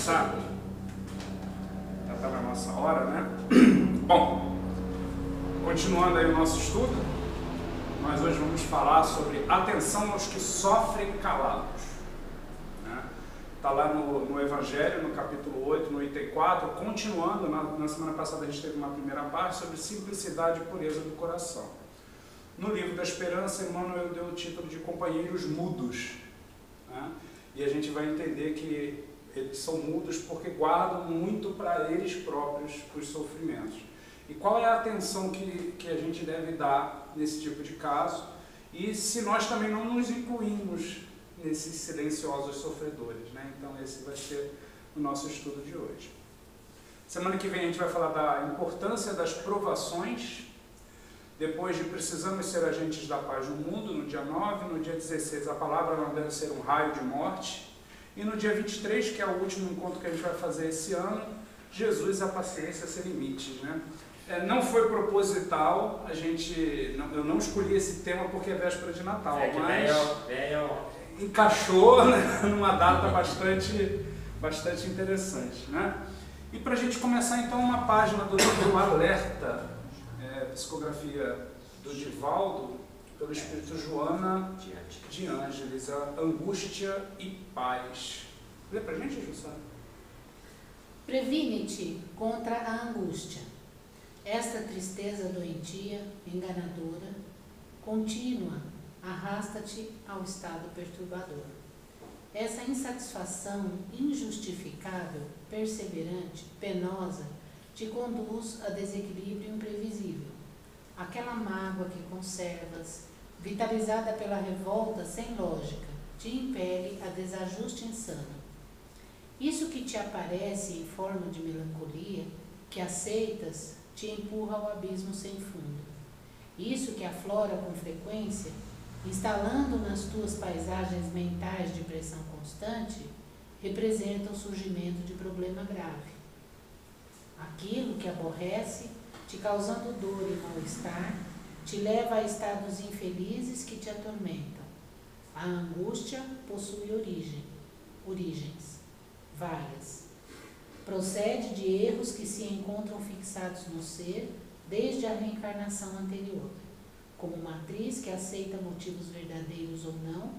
começar? Já está na nossa hora, né? Bom, continuando aí o nosso estudo, nós hoje vamos falar sobre atenção aos que sofrem calados. Está lá no Evangelho, no capítulo 8, no item 4, continuando, na semana passada a gente teve uma primeira parte sobre simplicidade e pureza do coração. No livro da Esperança, Emmanuel deu o título de Companheiros Mudos, né? E a gente vai entender que eles são mudos porque guardam muito para eles próprios os sofrimentos. E qual é a atenção que a gente deve dar nesse tipo de caso? E se nós também não nos incluímos nesses silenciosos sofredores, né? Então esse vai ser o nosso estudo de hoje. Semana que vem a gente vai falar da importância das provações, depois de precisamos ser agentes da paz no mundo, no dia 9, no dia 16 a palavra não deve ser um raio de morte, e no dia 23, que é o último encontro que a gente vai fazer esse ano, Jesus, a paciência sem limites, né? Não foi proposital, eu não escolhi esse tema porque é véspera de Natal, mas encaixou, né, numa data bastante interessante, né? E para a gente começar então uma página do livro Alerta, psicografia do Divaldo, pelo Espírito Joana de Ângeles, a Angústia e Paz. Lê para a gente, Jussara. Previne-te contra a angústia. Esta tristeza doentia, enganadora, contínua, arrasta-te ao estado perturbador. Essa insatisfação injustificável, perseverante, penosa, te conduz a desequilíbrio imprevisível. Aquela mágoa que conservas, vitalizada pela revolta sem lógica, te impele a desajuste insano. Isso que te aparece em forma de melancolia, que aceitas, te empurra ao abismo sem fundo. Isso que aflora com frequência, instalando nas tuas paisagens mentais de pressão constante, representa o surgimento de problema grave. Aquilo que aborrece, te causando dor e mal-estar, te leva a estados infelizes que te atormentam. A angústia possui origens, várias. Procede de erros que se encontram fixados no ser desde a reencarnação anterior, como matriz que aceita motivos verdadeiros ou não,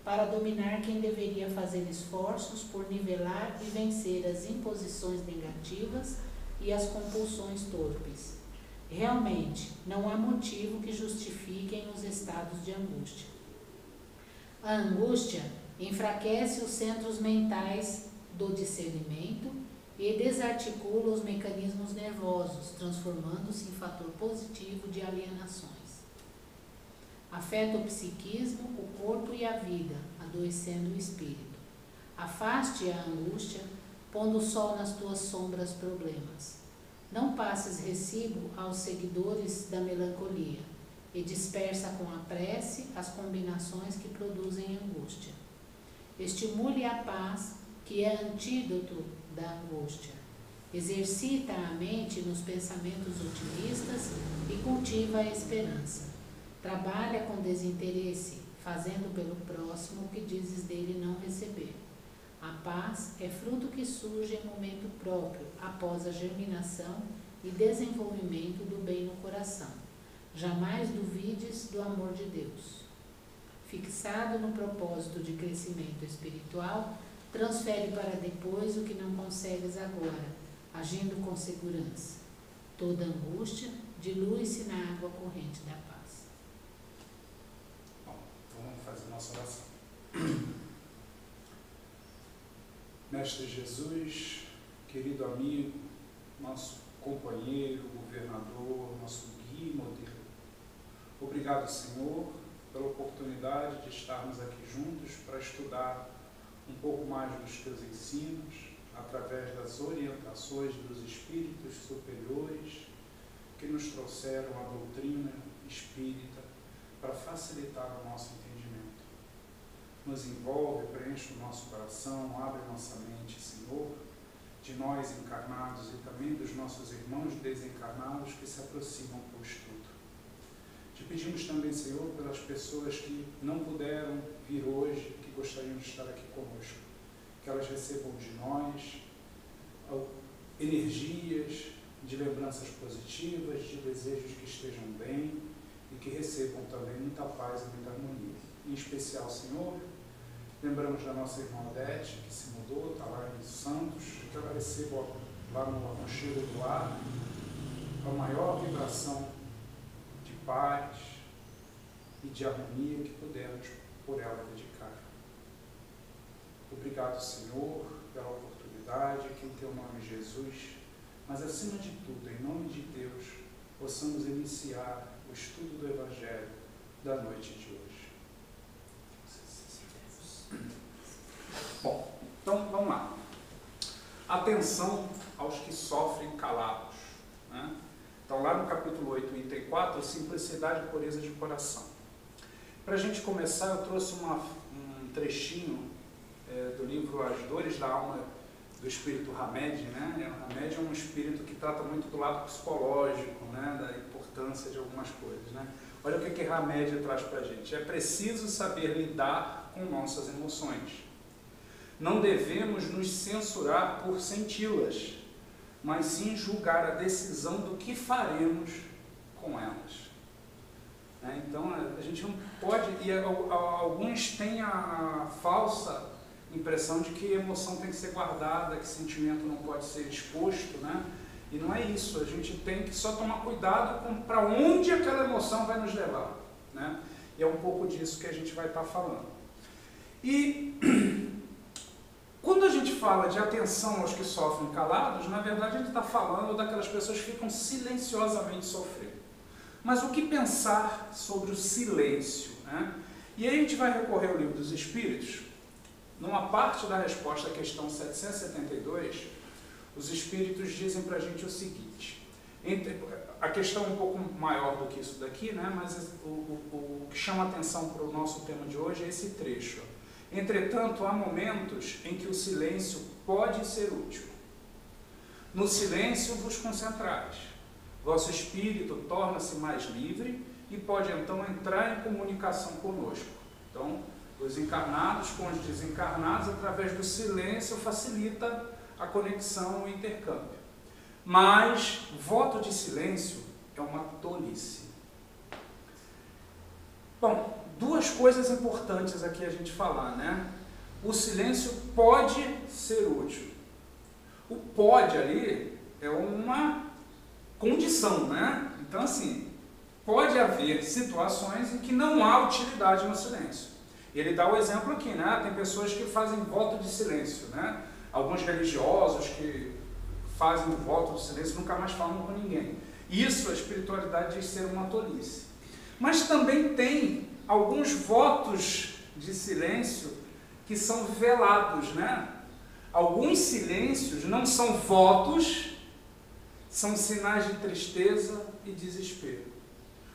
para dominar quem deveria fazer esforços por nivelar e vencer as imposições negativas e as compulsões torpes. Realmente, não há motivo que justifiquem os estados de angústia. A angústia enfraquece os centros mentais do discernimento e desarticula os mecanismos nervosos, transformando-se em fator positivo de alienações. Afeta o psiquismo, o corpo e a vida, adoecendo o espírito. Afaste a angústia, pondo o sol nas tuas sombras problemas. Não passes recibo aos seguidores da melancolia e dispersa com a prece as combinações que produzem angústia. Estimule a paz, que é antídoto da angústia. Exercita a mente nos pensamentos otimistas e cultiva a esperança. Trabalha com desinteresse, fazendo pelo próximo o que dizes dele não receber. A paz é fruto que surge em momento próprio, após a germinação e desenvolvimento do bem no coração. Jamais duvides do amor de Deus. Fixado no propósito de crescimento espiritual, transfere para depois o que não consegues agora, agindo com segurança. Toda angústia dilui-se na água corrente da paz. Bom, então vamos fazer nossa oração. Mestre Jesus, querido amigo, nosso companheiro, governador, nosso guia e modelo. Obrigado, Senhor, pela oportunidade de estarmos aqui juntos para estudar um pouco mais dos teus ensinos, através das orientações dos espíritos superiores que nos trouxeram a doutrina espírita para facilitar o nosso entendimento. Nos envolve, preenche o nosso coração, abre nossa mente, Senhor, de nós encarnados e também dos nossos irmãos desencarnados que se aproximam para o estudo. Te pedimos também, Senhor, pelas pessoas que não puderam vir hoje, que gostariam de estar aqui conosco, que elas recebam de nós energias, de lembranças positivas, de desejos que estejam bem e que recebam também muita paz e muita harmonia. Em especial, Senhor, lembramos da nossa irmã Odete, que se mudou, está lá em Santos, que ela receba lá no aconchego do lar a maior vibração de paz e de harmonia que pudermos por ela dedicar. Obrigado, Senhor, pela oportunidade, que em Teu nome, Jesus, mas acima de tudo, em nome de Deus, possamos iniciar o estudo do Evangelho da noite de hoje. Bom, então vamos lá. Atenção aos que sofrem calados, né? Então lá no capítulo 8, item 4, simplicidade e pureza de coração. Para a gente começar, eu trouxe um trechinho do livro As Dores da Alma do Espírito Hamed, né? O Hamed é um espírito que trata muito do lado psicológico, né? Da importância de algumas coisas, né? Olha o que Hamed traz para a gente. É preciso saber lidar com nossas emoções. Não devemos nos censurar por senti-las, mas sim julgar a decisão do que faremos com elas. Então, a gente não pode, e alguns têm a falsa impressão de que emoção tem que ser guardada, que sentimento não pode ser exposto, né? E não é isso, a gente tem que só tomar cuidado para onde aquela emoção vai nos levar, né? E é um pouco disso que a gente vai estar falando. E quando a gente fala de atenção aos que sofrem calados, na verdade a gente está falando daquelas pessoas que ficam silenciosamente sofrendo. Mas o que pensar sobre o silêncio, né? E aí a gente vai recorrer ao Livro dos Espíritos. Numa parte da resposta à questão 772, os Espíritos dizem para a gente o seguinte, a questão é um pouco maior do que isso daqui, né? Mas o que chama atenção para o nosso tema de hoje é esse trecho. Entretanto, há momentos em que o silêncio pode ser útil. No silêncio vos concentrais. Vosso espírito torna-se mais livre e pode então entrar em comunicação conosco. Então, os encarnados com os desencarnados, através do silêncio, facilita a conexão e o intercâmbio. Mas voto de silêncio é uma tolice. Bom, duas coisas importantes aqui a gente falar, né? O silêncio pode ser útil. O pode ali é uma condição, né? Então, assim, pode haver situações em que não há utilidade no silêncio. Ele dá o exemplo aqui, né? Tem pessoas que fazem voto de silêncio, né? Alguns religiosos que fazem o voto de silêncio nunca mais falam com ninguém. Isso, a espiritualidade diz ser uma tolice. Mas também tem alguns votos de silêncio que são velados, né? Alguns silêncios não são votos, são sinais de tristeza e desespero.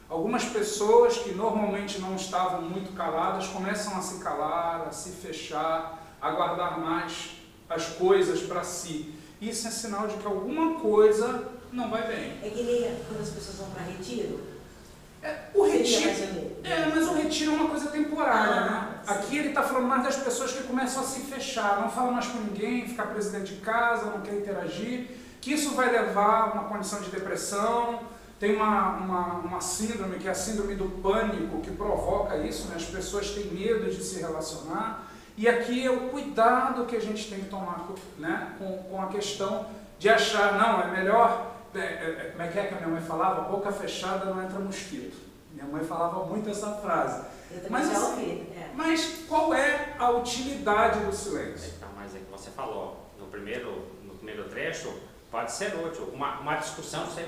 Algumas pessoas que normalmente não estavam muito caladas começam a se calar, a se fechar, a guardar mais as coisas para si. Isso é sinal de que alguma coisa não vai bem. É que nem quando as pessoas vão para retiro. O retiro, mas o retiro é uma coisa temporária, né? Aqui ele está falando mais das pessoas que começam a se fechar, não falam mais com ninguém, ficar preso dentro de casa, não quer interagir, que isso vai levar a uma condição de depressão. Tem uma síndrome, que é a síndrome do pânico, que provoca isso, né? As pessoas têm medo de se relacionar. E aqui é o cuidado que a gente tem que tomar, né? com a questão de achar, não, é melhor, como é que a minha mãe falava? Boca fechada não entra mosquito. Minha mãe falava muito essa frase. Eu também já ouvi. Mas qual é a utilidade do silêncio? Então, mas é que você falou, no primeiro trecho, pode ser útil. Uma discussão você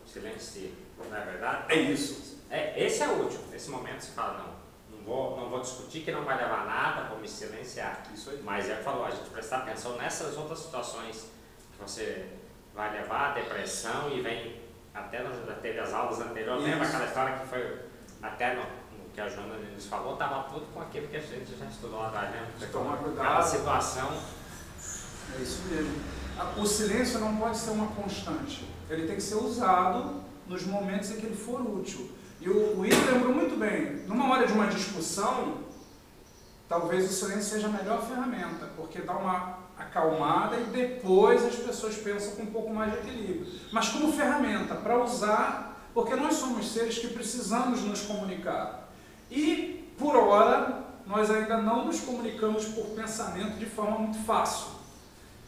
silencia, não é verdade? É isso. Esse é útil. Nesse momento você fala, não vou discutir, que não vai levar a nada, vou me silenciar. Isso aí. Mas é que falou, a gente prestar atenção nessas outras situações que você vai levar a depressão e vem, até teve as aulas anteriores, lembra aquela história que foi até no que a Joana nos falou, estava tudo com aquilo que a gente já estudou lá atrás, né? De tomar cuidado. Cada situação. É isso mesmo. O silêncio não pode ser uma constante. Ele tem que ser usado nos momentos em que ele for útil. E o Ivo lembrou muito bem, numa hora de uma discussão, talvez o silêncio seja a melhor ferramenta, porque dá uma acalmada e depois as pessoas pensam com um pouco mais de equilíbrio. Mas como ferramenta, para usar, porque nós somos seres que precisamos nos comunicar. E, por hora, nós ainda não nos comunicamos por pensamento de forma muito fácil.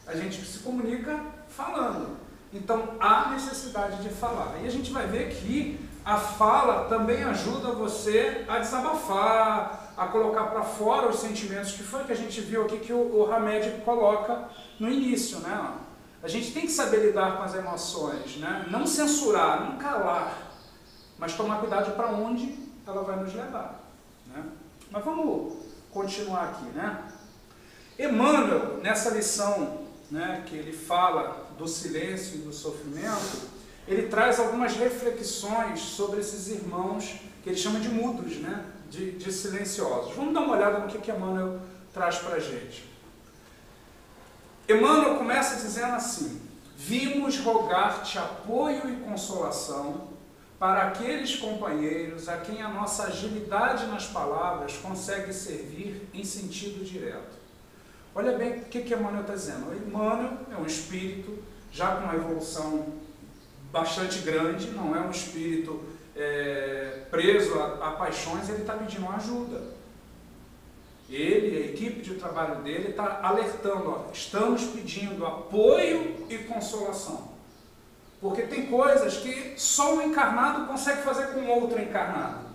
A gente se comunica falando. Então, há necessidade de falar. E a gente vai ver que a fala também ajuda você a desabafar, a colocar para fora os sentimentos, que foi que a gente viu aqui que o Hamed coloca no início, né? A gente tem que saber lidar com as emoções, né? Não censurar, não calar, mas tomar cuidado para onde ela vai nos levar, né? Mas vamos continuar aqui, né? Emmanuel, nessa lição, né, que ele fala do silêncio e do sofrimento, ele traz algumas reflexões sobre esses irmãos que ele chama de mudos, né, de silenciosos. Vamos dar uma olhada no que Emmanuel traz para a gente. Emmanuel começa dizendo assim: vimos rogar-te apoio e consolação para aqueles companheiros a quem a nossa agilidade nas palavras consegue servir em sentido direto. Olha bem o que Emmanuel está dizendo. Emmanuel é um espírito já com uma evolução bastante grande, não é um espírito preso a paixões, ele está pedindo ajuda. Ele, a equipe de trabalho dele, está alertando, ó, estamos pedindo apoio e consolação. Porque tem coisas que só um encarnado consegue fazer com outro encarnado,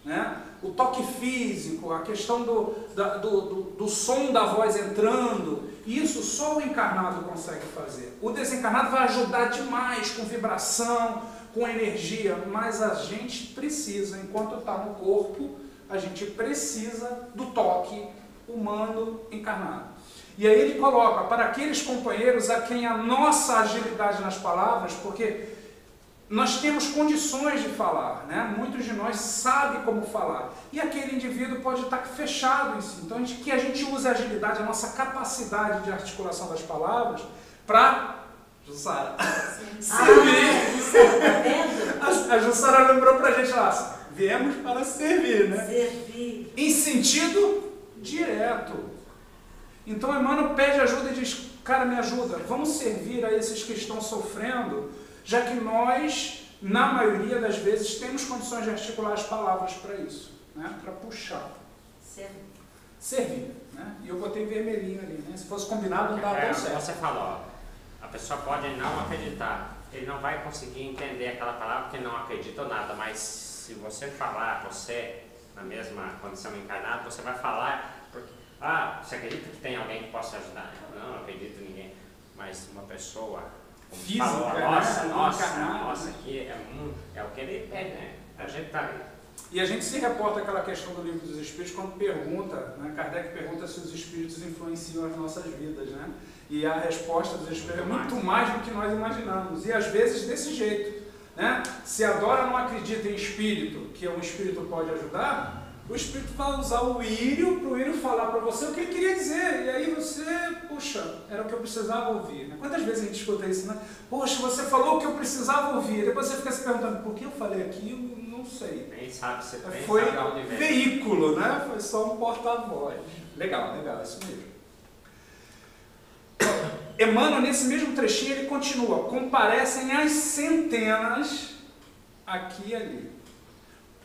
né? O toque físico, a questão do som da voz entrando, isso só o encarnado consegue fazer. O desencarnado vai ajudar demais com vibração, com energia, mas a gente precisa, enquanto está no corpo, a gente precisa do toque humano encarnado. E aí ele coloca, para aqueles companheiros a quem a nossa agilidade nas palavras, porque nós temos condições de falar, né? Muitos de nós sabem como falar. E aquele indivíduo pode estar fechado em si. Então, que a gente use a agilidade, a nossa capacidade de articulação das palavras para, Jussara, servir. A Jussara lembrou para a gente lá, viemos para servir, né? Servir. Em sentido direto. Então, Emmanuel pede ajuda e diz, cara, me ajuda, vamos servir a esses que estão sofrendo, já que nós, na maioria das vezes, temos condições de articular as palavras para isso, né? Para puxar. Servir. Né? E eu botei vermelhinho ali, né? Se fosse combinado, não dava tão certo. Você falou, ó, a pessoa pode não acreditar, ele não vai conseguir entender aquela palavra porque não acredita ou nada, mas se você falar, você, na mesma condição encarnada, você vai falar, porque, você acredita que tem alguém que possa ajudar? Não acredito em ninguém, mas uma pessoa... Física, falou, né? nossa, aqui é o que ele pede, né? A gente está ali. E a gente se reporta àquela questão do Livro dos Espíritos quando pergunta, né? Kardec pergunta se os espíritos influenciam as nossas vidas, né? E a resposta dos espíritos é muito mais do que nós imaginamos. E às vezes desse jeito, né? Se a Dora não acredita em espírito, que um espírito pode ajudar, o espírito vai usar o írio para o írio falar para você o que ele queria dizer. E aí você, puxa, era o que eu precisava ouvir. Né? Quantas vezes a gente escuta isso, né? Poxa, você falou o que eu precisava ouvir. Depois você fica se perguntando, por que eu falei aquilo? Não sei. Nem sabe, você nem foi sabe onde vem. Veículo, né? Foi só um porta-voz. Legal, é isso mesmo. Emmanuel, nesse mesmo trechinho, ele continua. Comparecem as centenas aqui e ali.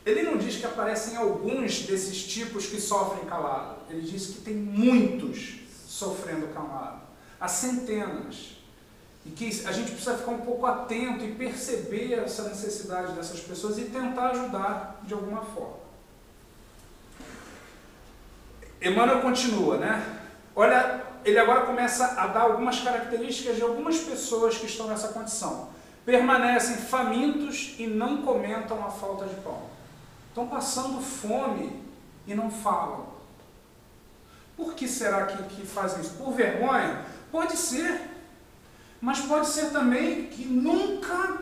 Ele não diz que aparecem alguns desses tipos que sofrem calado. Ele diz que tem muitos sofrendo calado. Há centenas. E que a gente precisa ficar um pouco atento e perceber essa necessidade dessas pessoas e tentar ajudar de alguma forma. Emmanuel continua, né? Olha, ele agora começa a dar algumas características de algumas pessoas que estão nessa condição. Permanecem famintos e não comentam a falta de pão. Estão passando fome e não falam. Por que será que fazem isso? Por vergonha? Pode ser. Mas pode ser também que nunca,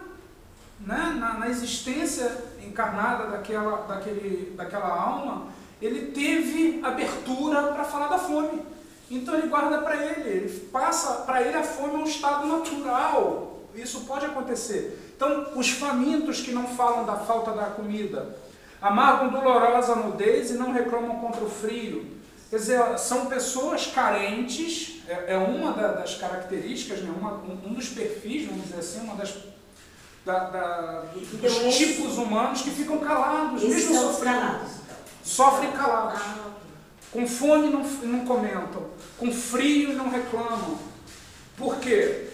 né, na existência encarnada daquela alma, ele teve abertura para falar da fome. Então ele guarda para ele passa para ele a fome é um estado natural. Isso pode acontecer. Então, os famintos que não falam da falta da comida, amargam dolorosa nudez e não reclamam contra o frio. Quer dizer, são pessoas carentes, é uma das características, né? Um dos perfis, vamos dizer assim, uma dos tipos humanos que ficam calados, mesmo sofrendo. Calados, então. Sofrem calados. Ah, ok. Com fome não comentam, com frio não reclamam. Por quê?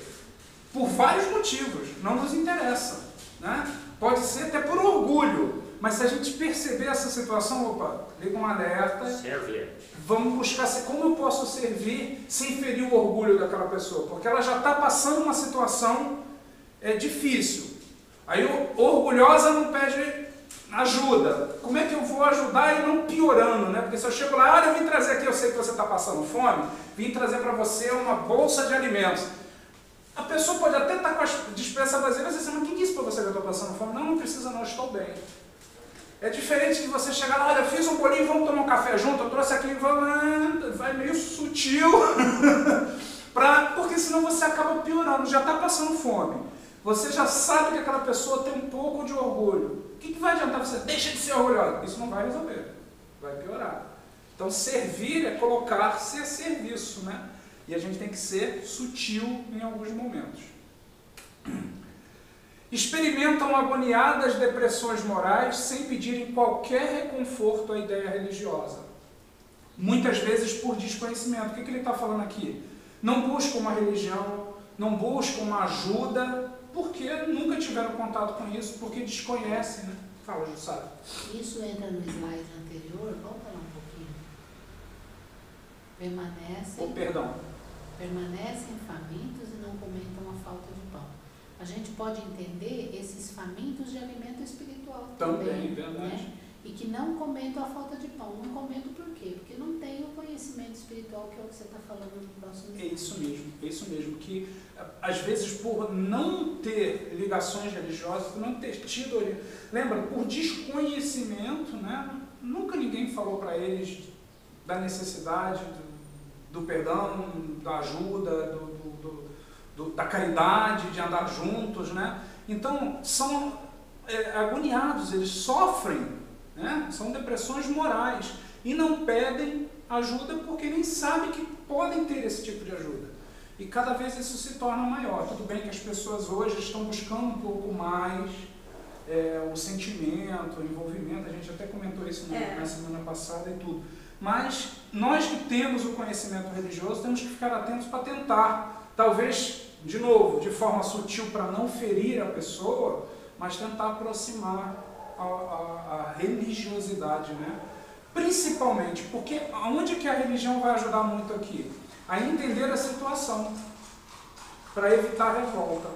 Por vários motivos, não nos interessa, né? Pode ser até por orgulho, mas se a gente perceber essa situação, opa, liga um alerta, Servir. vamos buscar como eu posso servir sem ferir o orgulho daquela pessoa, porque ela já está passando uma situação difícil. Aí orgulhosa não pede ajuda. Como é que eu vou ajudar e não piorando, né? Porque se eu chego lá, olha, eu vim trazer aqui, eu sei que você está passando fome, vim trazer para você uma bolsa de alimentos. A pessoa pode até estar com a despensa vazia, mas você diz, mas quem disse para você que eu estou passando fome? Não precisa não, eu estou bem. É diferente de você chegar lá, olha, eu fiz um bolinho, vamos tomar um café junto, eu trouxe aqui, vai meio sutil, porque senão você acaba piorando, já está passando fome. Você já sabe que aquela pessoa tem um pouco de orgulho. O que vai adiantar você? Deixa de ser orgulhoso. Isso não vai resolver, vai piorar. Então, servir é colocar-se a serviço, né? E a gente tem que ser sutil em alguns momentos. Experimentam agoniadas depressões morais sem pedirem qualquer reconforto à ideia religiosa. Muitas vezes por desconhecimento. O que ele está falando aqui? Não buscam uma religião, não buscam uma ajuda, porque nunca tiveram contato com isso, porque desconhecem, né? Fala, Jussara. Isso entra no slide anterior, volta lá um pouquinho. Permanecem famintos e não comentam a falta de pão. A gente pode entender esses famintos de alimento espiritual também, verdade. Né? E que não comentam a falta de pão. Não comentam por quê? Porque não tem o conhecimento espiritual, que é o que você está falando no próximo slide. É isso mesmo, que às vezes por não ter ligações religiosas, por não ter tido, lembra, por desconhecimento, né? Nunca ninguém falou para eles da necessidade do perdão, da ajuda, da caridade, de andar juntos, né? Então são agoniados, eles sofrem, né? São depressões morais e não pedem ajuda porque nem sabem que podem ter esse tipo de ajuda. E cada vez isso se torna maior. Tudo bem que as pessoas hoje estão buscando um pouco mais o sentimento, o envolvimento, a gente até comentou isso na semana passada e tudo. Mas nós que temos o conhecimento religioso temos que ficar atentos para tentar, talvez, de novo, de forma sutil para não ferir a pessoa, mas tentar aproximar a religiosidade, né? Principalmente, porque onde que a religião vai ajudar muito aqui? A entender a situação, para evitar a revolta.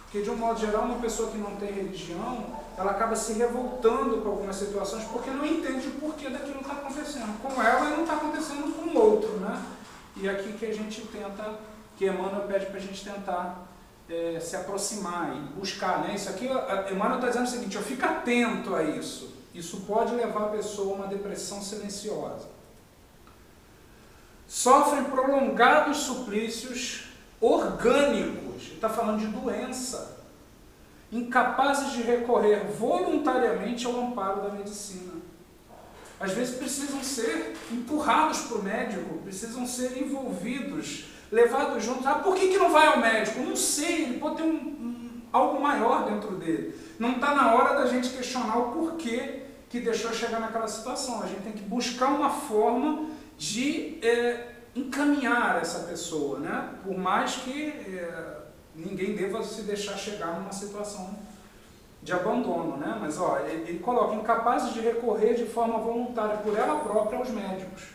Porque, de um modo geral, uma pessoa que não tem religião, ela acaba se revoltando com algumas situações porque não entende o porquê daquilo está acontecendo. Com ela, não está acontecendo com o outro, né? E aqui que a gente tenta, que Emmanuel pede para a gente tentar se aproximar e buscar, né? Isso aqui, Emmanuel está dizendo o seguinte, eu fico atento a isso. Isso pode levar a pessoa a uma depressão silenciosa. Sofrem prolongados suplícios orgânicos, ele está falando de doença, incapazes de recorrer voluntariamente ao amparo da medicina. Às vezes precisam ser empurrados para o médico, precisam ser envolvidos, levados juntos. Ah, por que não vai ao médico? Não sei, ele pode ter algo maior dentro dele. Não está na hora da gente questionar o porquê que deixou chegar naquela situação. A gente tem que buscar uma forma de encaminhar essa pessoa, né? Por mais que ninguém deva se deixar chegar numa situação de abandono, né? Mas ele coloca incapazes de recorrer de forma voluntária por ela própria aos médicos.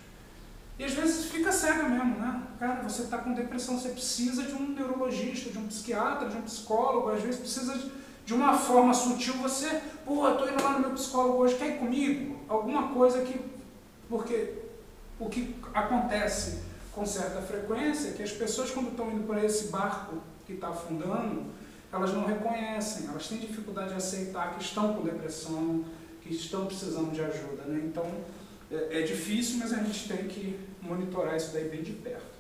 E às vezes fica cega mesmo, né? Cara, você está com depressão, você precisa de um neurologista, de um psiquiatra, de um psicólogo, às vezes precisa de uma forma sutil, você, eu estou indo lá no meu psicólogo hoje, quer ir comigo? Alguma coisa que... Porque o que acontece com certa frequência é que as pessoas, quando estão indo para esse barco que está afundando, elas não reconhecem, elas têm dificuldade de aceitar que estão com depressão, que estão precisando de ajuda, né? Então, é difícil, mas a gente tem que monitorar isso daí bem de perto.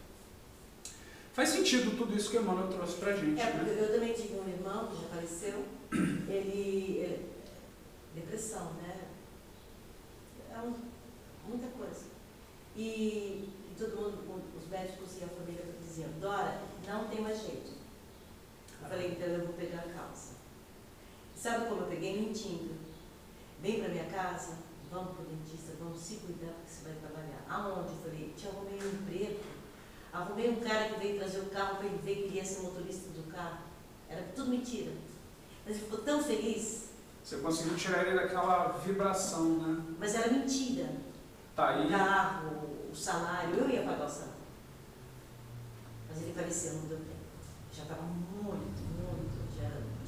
Faz sentido tudo isso que o Emmanuel trouxe pra gente, né? Eu também tive um irmão que já faleceu, depressão, né? Muita coisa. E todo mundo, os médicos e a família diziam, Dora, não tem mais jeito. Eu falei, então eu vou pegar a calça. Sabe como eu peguei? Mentindo. Vem pra minha casa, vamos pro dentista, vamos se cuidar porque você vai trabalhar. Aonde? Eu falei, te arrumei um emprego. Arrumei um cara que veio trazer o carro para ele ver que queria ser motorista do carro. Era tudo mentira. Mas ele ficou tão feliz. Você conseguiu tirar ele daquela vibração, né? Mas era mentira. Tá aí. O carro, o salário, eu ia pagar o salário. Mas ele faleceu, não deu tempo. Já estava muito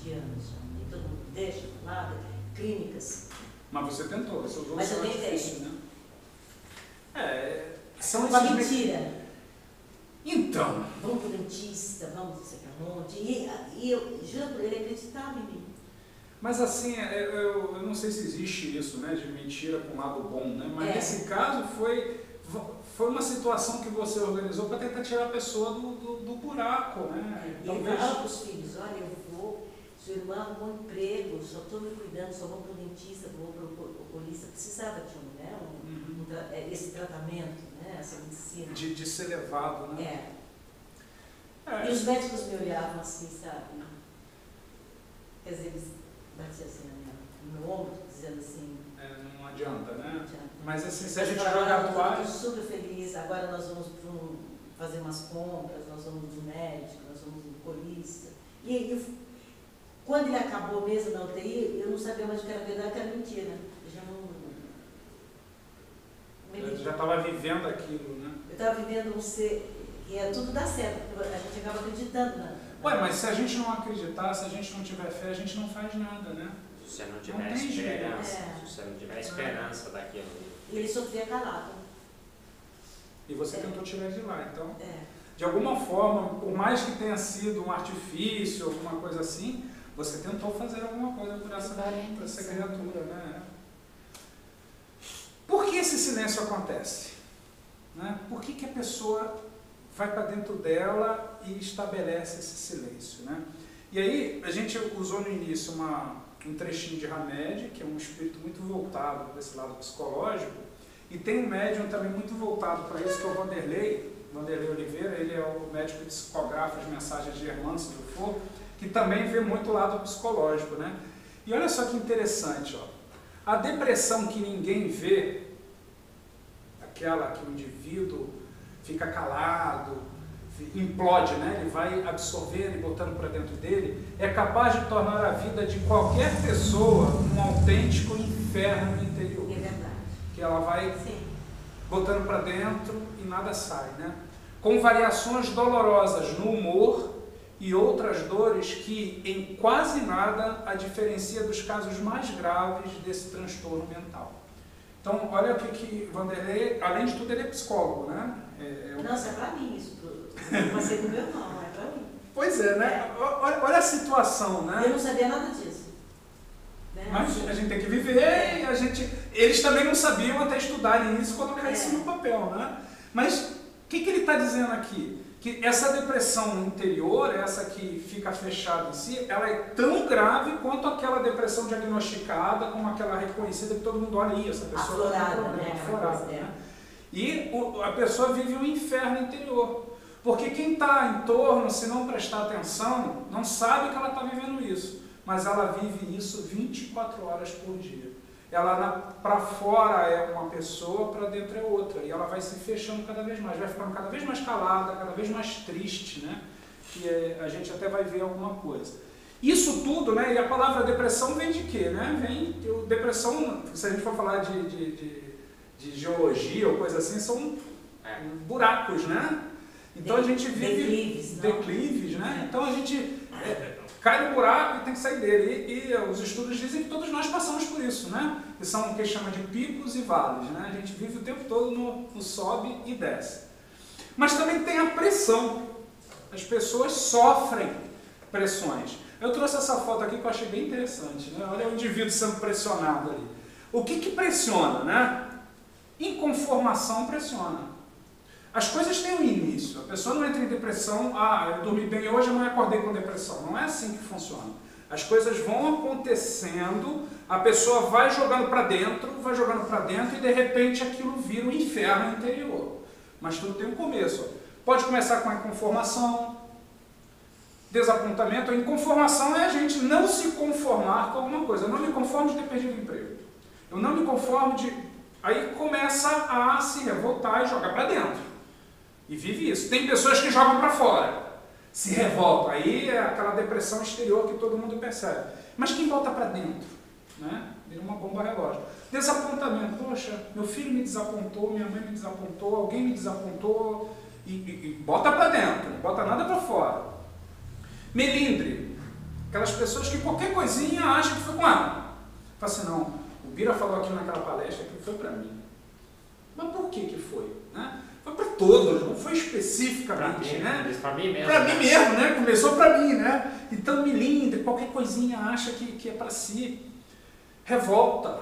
de anos já. E todo mundo deixa, nada, clínicas. Mas você tentou, você usou Mas o eu seu tentei. artifício, né? São Mas vários mentira. Então, Vamos pro dentista, vamos não sei pra onde. E eu juro, ele acreditava em mim. mas assim, eu não sei se existe isso, né, de mentira com lado bom, né? Mas nesse caso foi uma situação que você organizou para tentar tirar a pessoa do buraco, né? E ele falava para os filhos, olha, eu vou, sua irmã arrumou um emprego, só estou me cuidando, só vou para o dentista, vou para o oculista. Precisava de esse tratamento, né, essa medicina. De ser levado, né? E os médicos me olhavam assim, sabe? Quer dizer, eles batiam assim no meu ombro, dizendo assim... não adianta, né? Não adianta. Mas assim, se a gente jogar a toalha... Eu estou super feliz, agora nós vamos fazer umas compras, nós vamos no médico, nós vamos no oculista. Quando ele acabou mesmo na UTI, eu não sabia mais o que era verdade, o que era mentira. Eu já estava vivendo aquilo, né? Eu estava vivendo um ser... E tudo dá certo, porque a gente acaba acreditando Ué, mas se a gente não acreditar, se a gente não tiver fé, a gente não faz nada, né? Se você não tiver esperança, se você não tiver esperança daquilo. E ele sofria calado. E você tentou tirar de lá, então... De alguma forma, por mais que tenha sido um artifício, alguma coisa assim, você tentou fazer alguma coisa por essa criatura, né? Por que esse silêncio acontece? Né? Por que a pessoa vai para dentro dela e estabelece esse silêncio, né? E aí, a gente usou no início um trechinho de Hamed, que é um espírito muito voltado para esse lado psicológico, e tem um médium também muito voltado para isso, que é o Vanderlei Oliveira. Ele é o médico que psicografa as mensagens de Hermann Dufour, que também vê muito o lado psicológico, né? E olha só que interessante, ó. A depressão que ninguém vê, aquela que o indivíduo fica calado, implode, né? Ele vai absorvendo e botando para dentro dele, é capaz de tornar a vida de qualquer pessoa um autêntico inferno interior. É verdade. Que ela vai botando para dentro e nada sai, né? Com variações dolorosas no humor e outras dores que em quase nada a diferencia dos casos mais graves desse transtorno mental. Então, olha o que Vanderlei, além de tudo, ele é psicólogo, né? Nossa, é para mim isso. Não passei do meu irmão, é para mim. Pois é, né? Olha a situação, né? Eu não sabia nada disso. Né? Mas a gente tem que viver e eles também não sabiam até estudarem isso, colocar isso no papel, né? Mas o que ele está dizendo aqui? Que essa depressão interior, essa que fica fechada em si, ela é tão grave quanto aquela depressão diagnosticada, como aquela reconhecida que todo mundo olha aí, essa pessoa aflorada, né? E a pessoa vive um inferno interior. Porque quem está em torno, se não prestar atenção, não sabe que ela está vivendo isso. Mas ela vive isso 24 horas por dia. Ela para fora é uma pessoa, para dentro é outra. E ela vai se fechando cada vez mais, vai ficando cada vez mais calada, cada vez mais triste, né? E a gente até vai ver alguma coisa. Isso tudo, né? E a palavra depressão vem de quê, né? Depressão, se a gente for falar de geologia ou coisa assim, são buracos, né? Então a gente vive declives, né? Então a gente cai no buraco e tem que sair dele. E os estudos dizem que todos nós passamos por isso, né? Que são o que chama de picos e vales, né? A gente vive o tempo todo no sobe e desce. Mas também tem a pressão. As pessoas sofrem pressões. Eu trouxe essa foto aqui que eu achei bem interessante, né? Olha o indivíduo sendo pressionado ali. O que pressiona, né? Inconformação pressiona. As coisas têm um início. A pessoa não entra em depressão, eu dormi bem hoje, amanhã acordei com depressão. Não é assim que funciona. As coisas vão acontecendo, a pessoa vai jogando para dentro e de repente aquilo vira um inferno interior. Mas tudo tem um começo. Pode começar com a inconformação, desapontamento. A inconformação é a gente não se conformar com alguma coisa. Eu não me conformo de ter perdido o emprego. Eu não me conformo de... Aí começa a se revoltar e jogar para dentro. E vive isso. Tem pessoas que jogam para fora, se revoltam. Aí é aquela depressão exterior que todo mundo percebe. Mas quem volta para dentro, né? Vira uma bomba relógio. Desapontamento. Poxa, meu filho me desapontou, minha mãe me desapontou, alguém me desapontou. E bota para dentro, não bota nada para fora. Melindre. Aquelas pessoas que qualquer coisinha acham que foi com ela. Fala assim, não, o Bira falou aqui naquela palestra que foi para mim. Mas por que foi? Né? Foi para todos, não foi especificamente, né? Para mim mesmo. Para mim mesmo, né? Começou para mim, né? Então, melindre, qualquer coisinha acha que é para si. Revolta.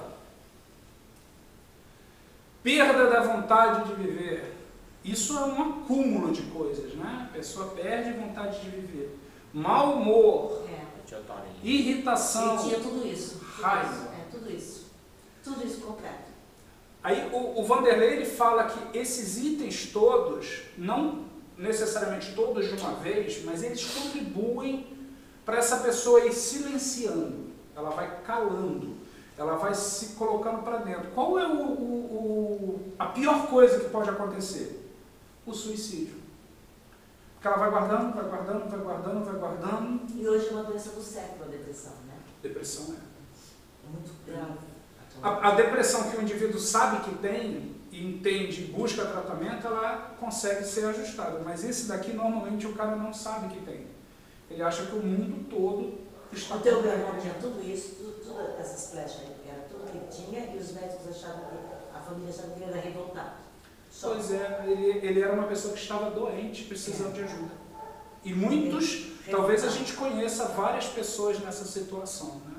Perda da vontade de viver. Isso é um acúmulo de coisas, né? A pessoa perde a vontade de viver. Mau humor. Irritação. Ele tinha tudo isso. Raiva. Tudo isso. Tudo isso completo. Aí o Vanderlei ele fala que esses itens todos, não necessariamente todos de uma vez, mas eles contribuem para essa pessoa ir silenciando. Ela vai calando. Ela vai se colocando para dentro. Qual é a pior coisa que pode acontecer? O suicídio. Porque ela vai guardando, vai guardando, vai guardando, vai guardando. E hoje é uma doença do século, a depressão, né? Depressão É muito grave. A depressão que o indivíduo sabe que tem, e entende e busca tratamento, ela consegue ser ajustada. Mas esse daqui, normalmente, o cara não sabe que tem. Ele acha que o mundo todo está... O teu irmão tinha tudo isso, todas essas flechas aí, era tudo que ele tinha, e os médicos achavam que, a família achava que ele era revoltado. Pois é, ele era uma pessoa que estava doente, precisando de ajuda. E muitos, talvez a gente conheça várias pessoas nessa situação, né?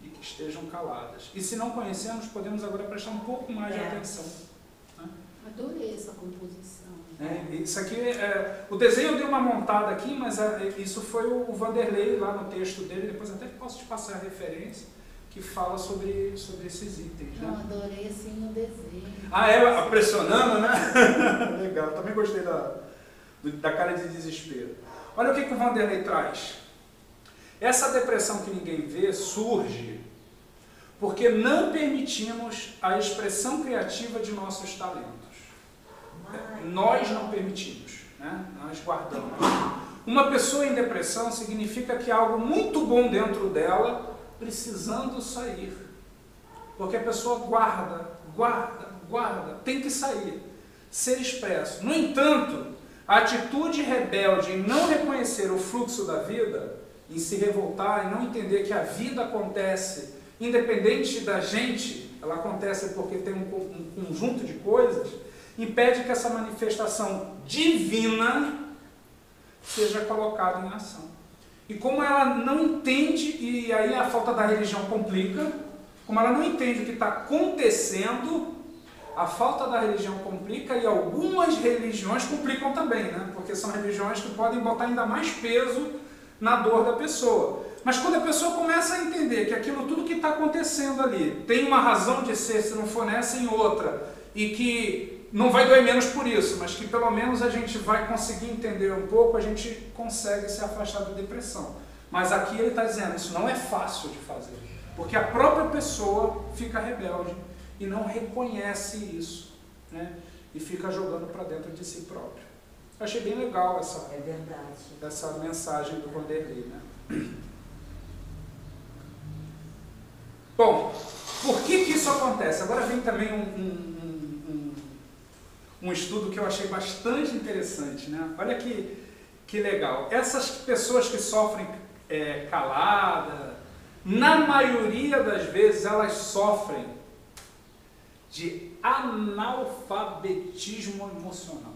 E que estejam caladas. E se não conhecemos, podemos agora prestar um pouco mais de atenção. Né? Adorei essa composição. Isso aqui, o desenho eu dei uma montada aqui, mas isso foi o Vanderlei lá no texto dele, depois até posso te passar a referência, que fala sobre esses itens. Não, né? adorei assim o desenho. Pressionando, né? Legal, também gostei da cara de desespero. Olha o que o Vanderlei traz. Essa depressão que ninguém vê surge porque não permitimos a expressão criativa de nossos talentos. Nós não permitimos, né? Nós guardamos. Uma pessoa em depressão significa que há algo muito bom dentro dela precisando sair. Porque a pessoa guarda, tem que sair, ser expresso. No entanto, a atitude rebelde em não reconhecer o fluxo da vida, em se revoltar, em não entender que a vida acontece, independente da gente, ela acontece porque tem um conjunto de coisas, impede que essa manifestação divina seja colocada em ação. E como ela não entende, e aí a falta da religião complica, como ela não entende o que está acontecendo, a falta da religião complica e algumas religiões complicam também, né? Porque são religiões que podem botar ainda mais peso na dor da pessoa. Mas quando a pessoa começa a entender que aquilo tudo que está acontecendo ali tem uma razão de ser, se não for nessa, em outra, e que não vai doer menos por isso, mas que pelo menos a gente vai conseguir entender um pouco, a gente consegue se afastar da depressão. Mas aqui ele está dizendo, isso não é fácil de fazer, porque a própria pessoa fica rebelde e não reconhece isso, né? E fica jogando para dentro de si próprio. Eu achei bem legal essa mensagem do Vanderlei, né? Bom, por que isso acontece? Agora vem também um estudo que eu achei bastante interessante, né? Olha que legal. Essas pessoas que sofrem calada, na maioria das vezes elas sofrem de analfabetismo emocional.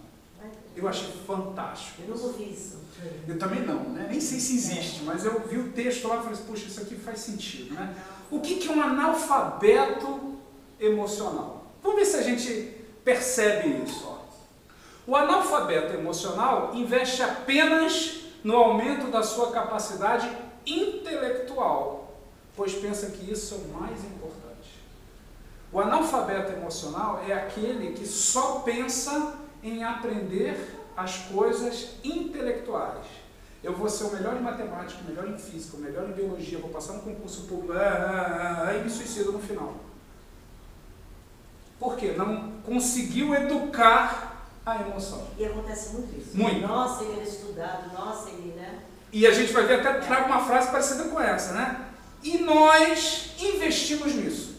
Eu achei fantástico. Eu não ouvi isso. Eu também não, né? Nem sei se existe, mas eu vi o texto lá e falei, puxa, isso aqui faz sentido, né? O que é um analfabeto emocional? Vamos ver se a gente percebe isso. Ó. O analfabeto emocional investe apenas no aumento da sua capacidade intelectual, pois pensa que isso é o mais importante. O analfabeto emocional é aquele que só pensa em aprender as coisas intelectuais. Eu vou ser o melhor em matemática, o melhor em física, o melhor em biologia, vou passar no concurso público, e me suicido no final. Por quê? Não conseguiu educar a emoção. E acontece muito isso. Muito. Nossa, ele era estudado, nossa, ele, né? E a gente vai ver, até trago uma frase parecida com essa, né? E nós investimos nisso.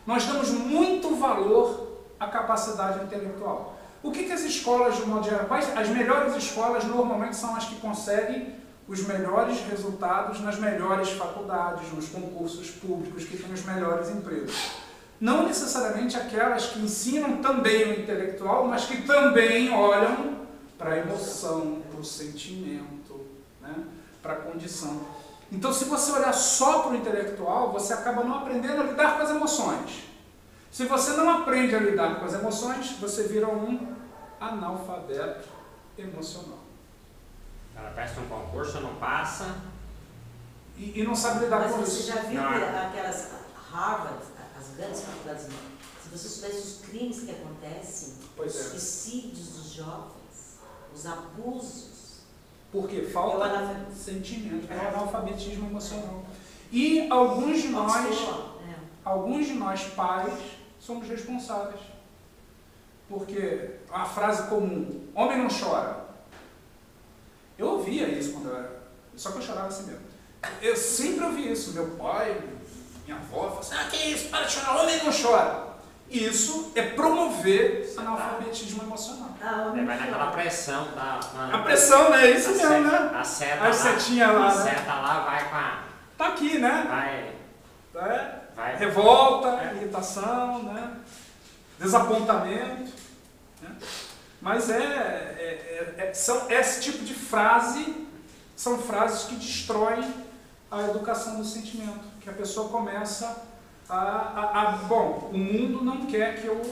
Nós damos muito valor à capacidade intelectual. O que as escolas, de modo geral, as melhores escolas normalmente são as que conseguem os melhores resultados nas melhores faculdades, nos concursos públicos, que têm os melhores empregos. Não necessariamente aquelas que ensinam também o intelectual, mas que também olham para a emoção, para o sentimento, né? Para a condição. Então, se você olhar só para o intelectual, você acaba não aprendendo a lidar com as emoções. Se você não aprende a lidar com as emoções, você vira um analfabeto emocional. O cara presta um concurso, não passa. E não sabe lidar com isso. Mas você já viu aquelas Harvard, as grandes faculdades? Se você soubesse os crimes que acontecem, os suicídios dos jovens, os abusos. Porque falta sentimento, é o analfabetismo emocional. E alguns de nós pais somos responsáveis. Porque a frase comum, homem não chora. Eu ouvia isso quando eu era, só que eu chorava assim mesmo. Eu sempre ouvi isso, meu pai, minha avó, falavam assim, que isso, para de chorar, homem não chora. Isso é promover analfabetismo emocional. Vai naquela pressão, a pressão, né? Isso mesmo, né? A seta lá, setinha lá, a seta lá vai com a... Tá aqui, né? Vai. Revolta, irritação, né? Desapontamento. Né? Mas são esse tipo de frase, são frases que destroem a educação do sentimento. Que a pessoa começa bom, o mundo não quer que eu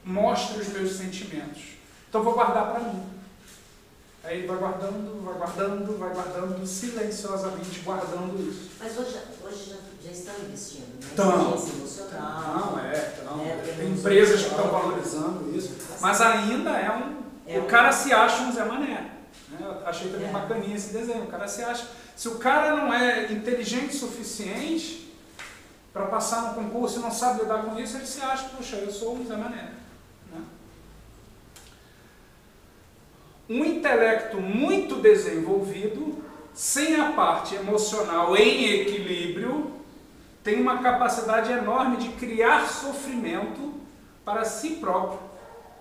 mostre os meus sentimentos, então vou guardar para mim. Aí vai guardando, silenciosamente guardando isso. Mas hoje já estão investindo, né? Inteligência emocional. Tem empresas que estão valorizando isso, mas ainda o cara se acha um Zé Mané. Né? Eu achei também bacaninha esse desenho. O cara se acha. Se o cara não é inteligente o suficiente para passar no concurso e não sabe lidar com isso, ele se acha, puxa, eu sou um Zé Mané. Né? Um intelecto muito desenvolvido, sem a parte emocional em equilíbrio, tem uma capacidade enorme de criar sofrimento para si próprio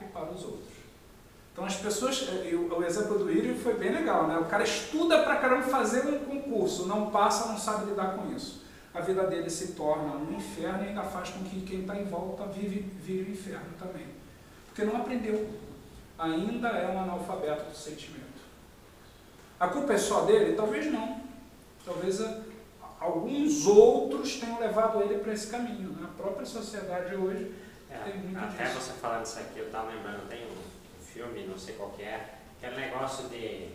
e para os outros. Então as pessoas, o exemplo do Írio foi bem legal, né? O cara estuda pra caramba fazer um concurso, não passa, não sabe lidar com isso. A vida dele se torna um inferno e ainda faz com que quem está em volta vire o inferno também. Porque não aprendeu. Ainda é um analfabeto do sentimento. A culpa é só dele? Talvez não. Talvez alguns outros tenham levado ele para esse caminho. Né? A própria sociedade hoje tem muito até disso. Você falando isso aqui, eu estava lembrando, tem um filme, não sei qual que é, aquele negócio de,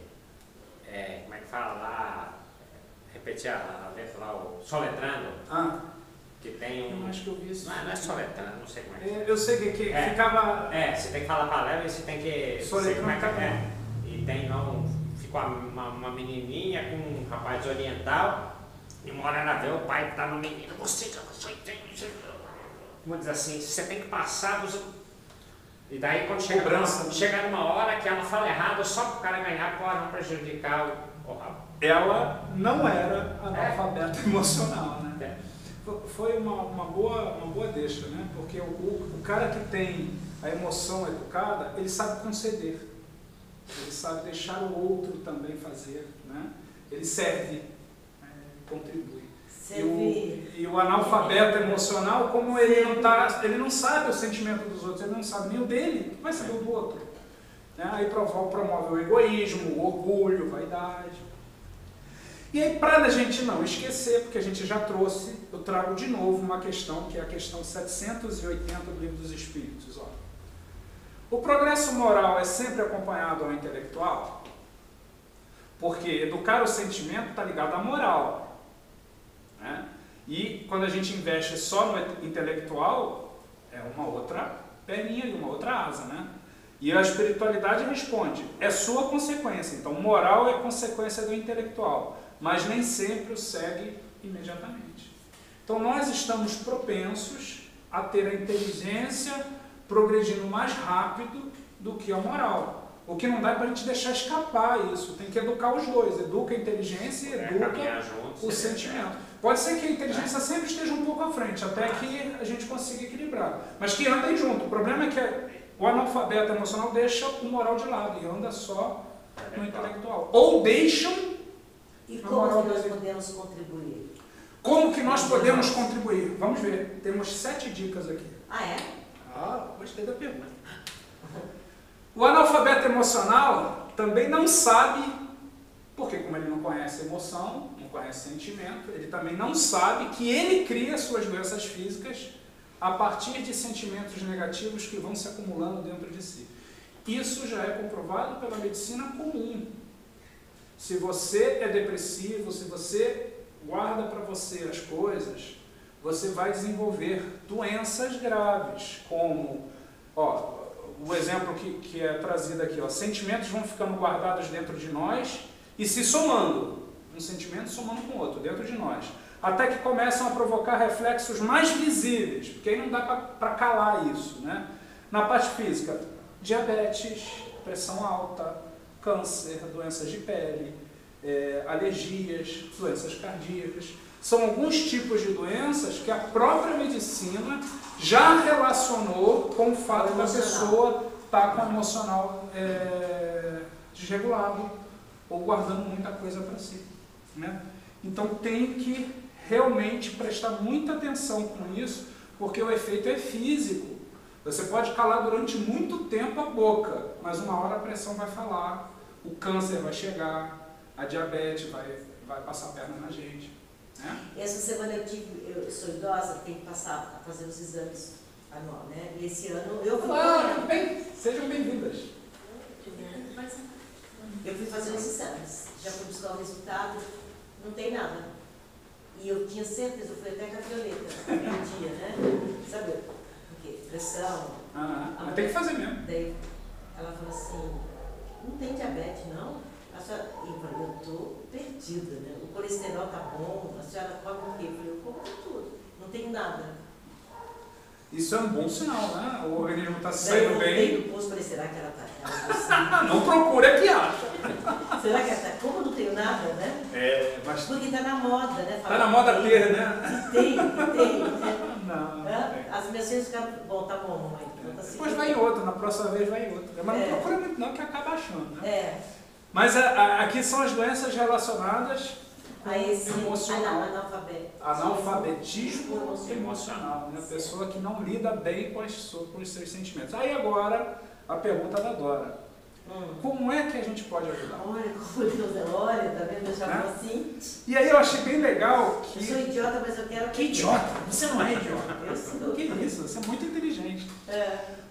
como é que fala lá, repetir a letra lá, o soletrando, que tem um... Eu acho que eu vi isso. Não é soletrando, não sei como é que é. Eu sei que ficava... você tem que falar a palavra e você tem que... Soletrando como é que é. E tem ficou uma menininha com um rapaz oriental, e uma hora ela vê o pai que tá no menino, você tem... Vamos dizer assim, você tem que passar dos... E daí quando chega numa hora que ela fala errado, só para o cara ganhar, pode não prejudicar o rabo. Ela não era analfabeta emocional, né? Foi uma boa deixa, né? Porque o cara que tem a emoção educada, ele sabe conceder. Ele sabe deixar o outro também fazer, né? Ele serve, contribui. E o analfabeto emocional, como ele não sabe o sentimento dos outros, ele não sabe nem o dele, vai saber o do outro. Né? Aí promove o egoísmo, o orgulho, a vaidade. E aí, para a gente não esquecer, porque a gente já trouxe, eu trago de novo uma questão, que é a questão 780 do Livro dos Espíritos. Ó. O progresso moral é sempre acompanhado ao intelectual? Porque educar o sentimento está ligado à moral, né? E quando a gente investe só no intelectual, é uma outra perninha e uma outra asa, né? E a espiritualidade responde, é sua consequência. Então, moral é consequência do intelectual, mas nem sempre o segue imediatamente. Então, nós estamos propensos a ter a inteligência progredindo mais rápido do que a moral. O que não dá é para a gente deixar escapar isso. Tem que educar os dois. Educa a inteligência e educa o sentimento. Pode ser que a inteligência sempre esteja um pouco à frente, até que a gente consiga equilibrar. Mas que andem junto. O problema é que o analfabeto emocional deixa o moral de lado e anda só no intelectual. Ou deixam E a como moral que nós dele. podemos contribuir? Como que nós podemos contribuir? Vamos ver. Temos 7 dicas aqui. Ah, é? Gostei da pergunta. O analfabeto emocional também não sabe, porque como ele não conhece emoção, não conhece sentimento, ele também não sabe que ele cria suas doenças físicas a partir de sentimentos negativos que vão se acumulando dentro de si. Isso já é comprovado pela medicina comum. Se você é depressivo, se você guarda para você as coisas, você vai desenvolver doenças graves, como, o exemplo que é trazido aqui, sentimentos vão ficando guardados dentro de nós e se somando, um sentimento somando com o outro, dentro de nós, até que começam a provocar reflexos mais visíveis, porque aí não dá para calar isso, né? Na parte física, diabetes, pressão alta, câncer, doenças de pele, alergias, doenças cardíacas. São alguns tipos de doenças que a própria medicina já relacionou com o fato da pessoa estar com o emocional desregulado ou guardando muita coisa para si, né? Então tem que realmente prestar muita atenção com isso, porque o efeito é físico. Você pode calar durante muito tempo a boca, mas uma hora a pressão vai falar, o câncer vai chegar, a diabetes vai passar a perna na gente. Essa semana eu sou idosa, tenho que passar a fazer os exames anual, né? E esse ano eu fui. Sejam bem-vindas. Eu fui fazer os exames, já fui buscar o resultado, não tem nada. E eu tinha certeza, eu fui até com a Violeta naquele dia, né? Sabe o quê? Pressão. Mas tem que fazer mesmo. Daí ela falou assim, não tem diabetes não? A senhora, eu falei, eu estou perdida, né? O colesterol tá bom, a senhora come o quê? Eu falei, eu como tudo, não tenho nada. Isso é um bom sinal, né? O organismo está saindo bem. Eu posto, falei, será que ela está? Não procura, é que acha. Será que ela está? Como não tenho nada, né? Mas porque está na moda, né? Está na moda ter, né? Tem. Não. As minhas filhas ficaram, bom, tá bom, mamãe. Depois vai em outro, na próxima vez vai em outro. Mas não procura muito não, que acaba achando, né? Mas aqui são as doenças relacionadas a esse emocional. Analfabetismo emocional, né? A pessoa que não lida bem com os seus sentimentos. Aí agora, a pergunta da Dora. Como é que a gente pode ajudar? Olha, como Deus é, olha, tá vendo? Eu já falei assim. E aí eu achei bem legal que... Eu sou idiota, mas eu quero... Que idiota? Você não é idiota. Eu sou. Que isso? Você é muito inteligente.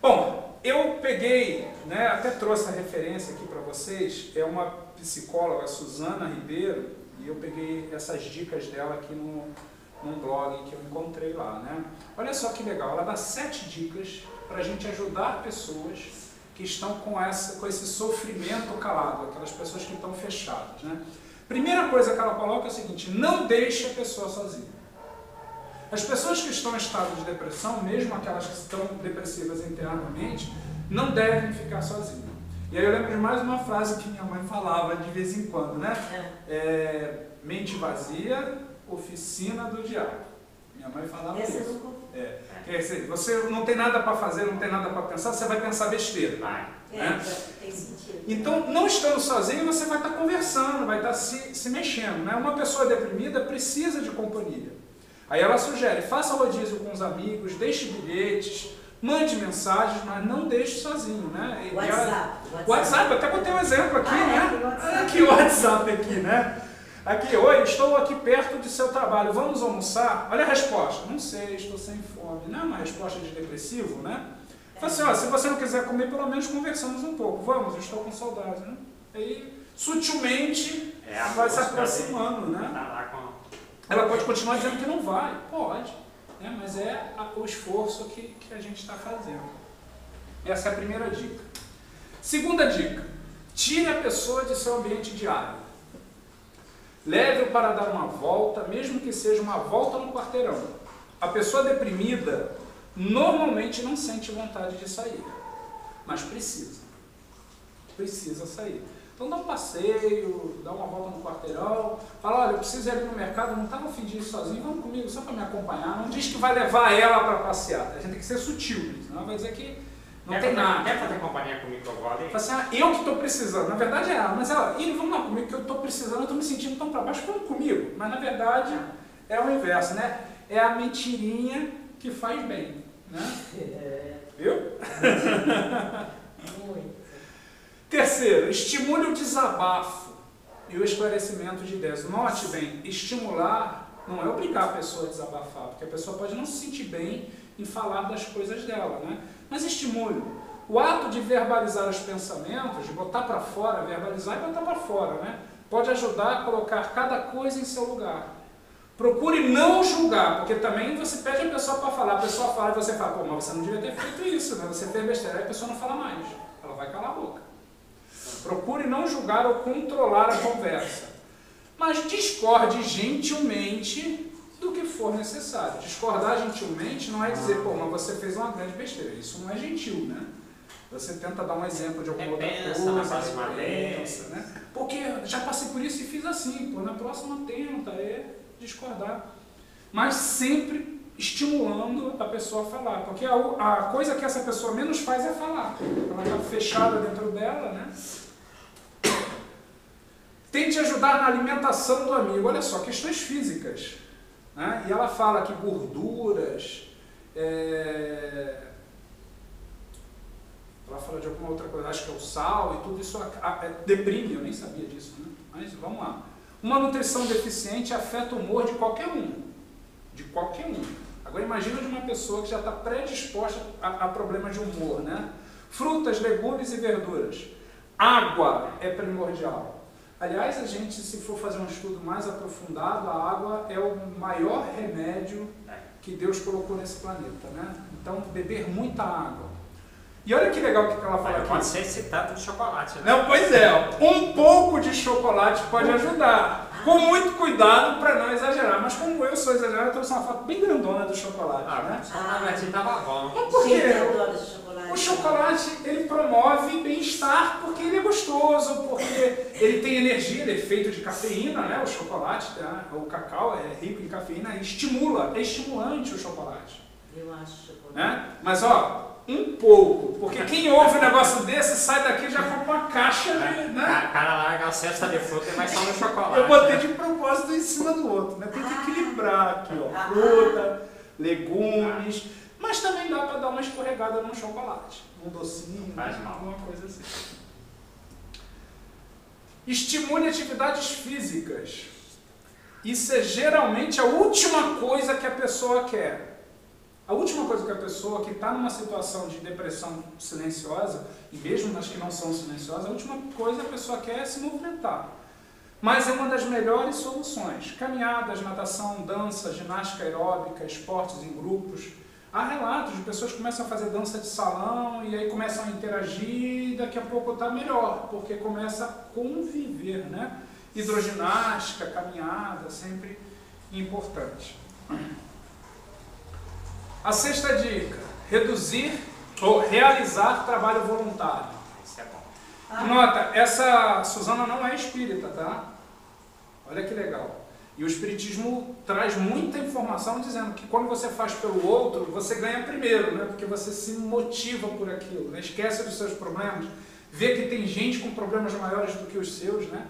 Bom, eu peguei, né, até trouxe a referência aqui para vocês, é uma psicóloga, Suzana Ribeiro, e eu peguei essas dicas dela aqui num blog que eu encontrei lá, né? Olha só que legal, ela dá 7 dicas para a gente ajudar pessoas que estão com esse sofrimento calado, aquelas pessoas que estão fechadas, né? Primeira coisa que ela coloca é o seguinte, não deixe a pessoa sozinha. As pessoas que estão em estado de depressão, mesmo aquelas que estão depressivas internamente, não devem ficar sozinhas. E aí eu lembro de mais uma frase que minha mãe falava de vez em quando, né? Mente vazia, oficina do diabo. Minha mãe falava isso. Quer dizer, você não tem nada para fazer, não tem nada para pensar, você vai pensar besteira. Né? Tem sentido. Então, não estando sozinho, você vai estar conversando, vai estar se mexendo. Né? Uma pessoa deprimida precisa de companhia. Aí ela sugere, faça rodízio com os amigos, deixe bilhetes, mande mensagens, mas não deixe sozinho, né? WhatsApp, até botei um exemplo aqui, né? Que WhatsApp aqui, né? Aqui, oi, estou aqui perto de seu trabalho, vamos almoçar? Olha a resposta, não sei, estou sem fome. Não é uma resposta de depressivo, né? Fala assim, se você não quiser comer, pelo menos conversamos um pouco. Vamos, eu estou com saudade, né? Aí sutilmente vai se aproximando, né? Ela pode continuar dizendo que não vai, pode, né? Mas é o esforço que a gente está fazendo. Essa é a primeira dica. Segunda dica, tire a pessoa de seu ambiente diário. Leve-o para dar uma volta, mesmo que seja uma volta no quarteirão. A pessoa deprimida normalmente não sente vontade de sair, mas precisa sair. Então dá um passeio, dá uma volta no quarteirão, fala, olha, eu preciso ir ali no mercado, não estava a fim de ir sozinho, vamos comigo, só para me acompanhar. Não diz que vai levar ela para passear, a gente tem que ser sutil, senão vai dizer que não tem nada. Quer fazer companhia comigo agora? Fala assim, eu que estou precisando. Na verdade é ela, mas ela, vamos lá comigo que eu estou precisando, eu estou me sentindo tão para baixo, vamos comigo. Mas na verdade é o inverso, né? É a mentirinha que faz bem, né? Viu? Muito. Terceiro, estimule o desabafo e o esclarecimento de ideias. Note bem, estimular não é obrigar a pessoa a desabafar, porque a pessoa pode não se sentir bem em falar das coisas dela, né? Mas estimule. O ato de verbalizar os pensamentos, de botar para fora, verbalizar e botar para fora, né? Pode ajudar a colocar cada coisa em seu lugar. Procure não julgar, porque também você pede a pessoa para falar, a pessoa fala e você fala, pô, mas você não devia ter feito isso, né? Você fez besteira, aí a pessoa não fala mais, ela vai calar a boca. Procure não julgar ou controlar a conversa, mas discorde gentilmente do que for necessário. Discordar gentilmente não é dizer, pô, mas você fez uma grande besteira, isso não é gentil, né? Você tenta dar um exemplo de alguma outra coisa, né? Porque já passei por isso e fiz assim, pô, na próxima tenta discordar. Mas sempre estimulando a pessoa a falar, porque a coisa que essa pessoa menos faz é falar. Ela está fechada dentro dela, né? Tente ajudar na alimentação do amigo. Olha só, questões físicas, né? E ela fala que gorduras, ela fala de alguma outra coisa, acho que é o sal e tudo isso deprime, eu nem sabia disso, né? Mas vamos lá. Uma nutrição deficiente afeta o humor de qualquer um. De qualquer um. Agora imagina de uma pessoa que já está predisposta a problema de humor, né? Frutas, legumes e verduras. Água é primordial. Aliás, a gente, se for fazer um estudo mais aprofundado, a água é o maior remédio que Deus colocou nesse planeta, né? Então, beber muita água. E olha que legal que ela fala aqui. Pode ser excitado de chocolate, né? Não, pois é, um pouco de chocolate pode ajudar. Com muito cuidado para não exagerar. Mas como eu sou exagerado, eu trouxe uma foto bem grandona do chocolate, né? Tava bom. Mas por quê? O chocolate, ele promove bem-estar porque ele é gostoso, porque ele tem energia, ele é feito de cafeína, né? O chocolate, né? O cacau é rico em cafeína e estimula, é estimulante o chocolate. Eu acho chocolate. Né? Mas ó, um pouco, porque quem ouve um negócio desse sai daqui já com uma caixa, né? O cara larga a cesta de fruta e vai só no chocolate. Eu botei de propósito em cima do outro, né? Tem que equilibrar aqui, ó, fruta, legumes, mas também dá para dar uma escorregada num chocolate, num docinho, alguma coisa assim. Estimule atividades físicas. Isso é geralmente a última coisa que a pessoa quer. A última coisa que a pessoa que está numa situação de depressão silenciosa, e mesmo nas que não são silenciosas, a última coisa que a pessoa quer é se movimentar. Mas é uma das melhores soluções. Caminhadas, natação, dança, ginástica aeróbica, esportes em grupos. Há relatos de pessoas que começam a fazer dança de salão e aí começam a interagir e daqui a pouco está melhor, porque começa a conviver, né? Hidroginástica, caminhada, sempre importante. A sexta dica, reduzir ou realizar trabalho voluntário. Isso é bom. Nota, essa Suzana não é espírita, tá? Olha que legal. E o espiritismo traz muita informação dizendo que quando você faz pelo outro, você ganha primeiro, né? Porque você se motiva por aquilo, né? Esquece dos seus problemas, vê que tem gente com problemas maiores do que os seus, né?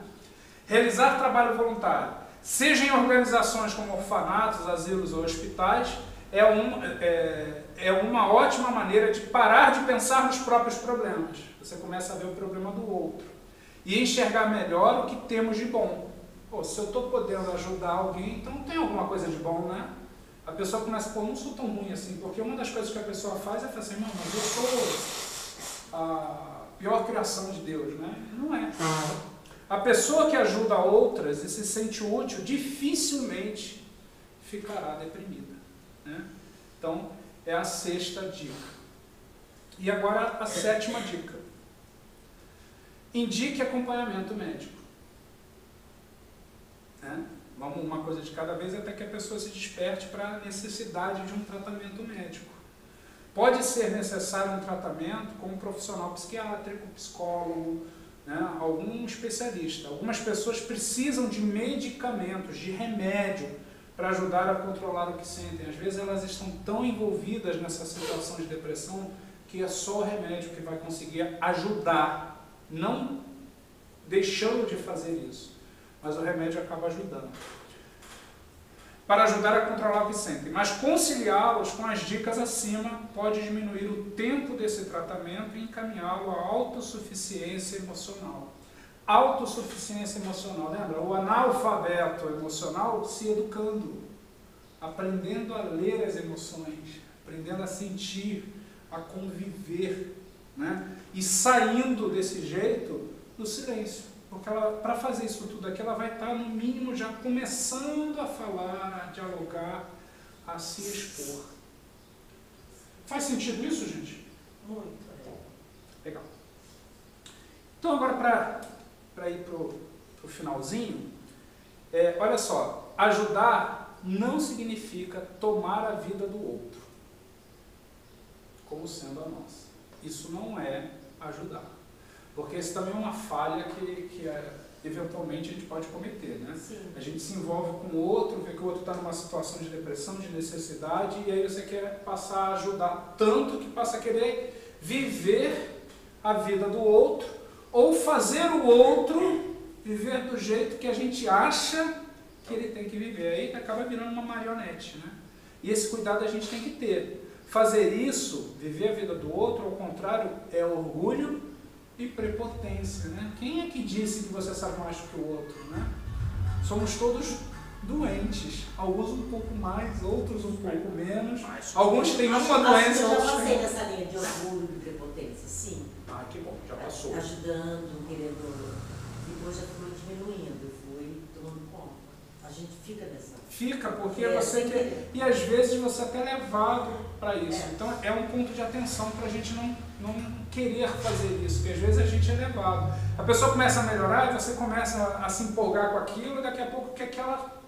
Realizar trabalho voluntário, seja em organizações como orfanatos, asilos ou hospitais, é uma ótima maneira de parar de pensar nos próprios problemas. Você começa a ver o problema do outro e enxergar melhor o que temos de bom. Pô, se eu estou podendo ajudar alguém, então tem alguma coisa de bom, né? A pessoa começa, pô, não sou tão ruim assim, porque uma das coisas que a pessoa faz é falar assim, não, mas eu sou a pior criação de Deus, né? Não é. A pessoa que ajuda outras e se sente útil dificilmente ficará deprimida, né? Então, é a 6ª dica. E agora a 7ª dica. Indique acompanhamento médico. Né? Vamos uma coisa de cada vez até que a pessoa se desperte para a necessidade de um tratamento médico. Pode ser necessário um tratamento com um profissional psiquiátrico, psicólogo, né? Algum especialista. Algumas pessoas precisam de medicamentos, de remédio, para ajudar a controlar o que sentem. Às vezes elas estão tão envolvidas nessa situação de depressão que é só o remédio que vai conseguir ajudar, não deixando de fazer isso, mas o remédio acaba ajudando. Para ajudar a controlar o que sentem. Mas conciliá-los com as dicas acima pode diminuir o tempo desse tratamento e encaminhá-lo à autossuficiência emocional. Autossuficiência emocional, lembra? O analfabeto emocional se educando, aprendendo a ler as emoções, aprendendo a sentir, a conviver, né? E saindo desse jeito do silêncio. Porque para fazer isso tudo aqui, ela vai estar, no mínimo, já começando a falar, a dialogar, a se expor. Faz sentido isso, gente? Muito. Legal. Então, agora, para ir para o finalzinho, olha só, ajudar não significa tomar a vida do outro como sendo a nossa. Isso não é ajudar. Porque isso também é uma falha que eventualmente a gente pode cometer, né? Sim. A gente se envolve com o outro, vê que o outro está numa situação de depressão, de necessidade, e aí você quer passar a ajudar tanto que passa a querer viver a vida do outro, ou fazer o outro viver do jeito que a gente acha que ele tem que viver. Aí acaba virando uma marionete, né? E esse cuidado a gente tem que ter. Fazer isso, viver a vida do outro, ao contrário, é orgulho e prepotência, né? Quem é que disse que você sabe mais do que o outro, né? Somos todos doentes, alguns um pouco mais, outros um pouco menos. Alguns têm uma doença, Eu já outros passei têm... nessa linha de orgulho e prepotência, sim. Ah, que bom, já passou. Ajudando, querendo... Depois já foi diminuindo, eu fui tomando conta. A gente fica nessa... Fica, porque você quer... E às vezes você é até levado para isso. Então é um ponto de atenção para a gente não querer fazer isso, porque às vezes a gente é levado. A pessoa começa a melhorar e você começa a se empolgar com aquilo e daqui a pouco quer que ela...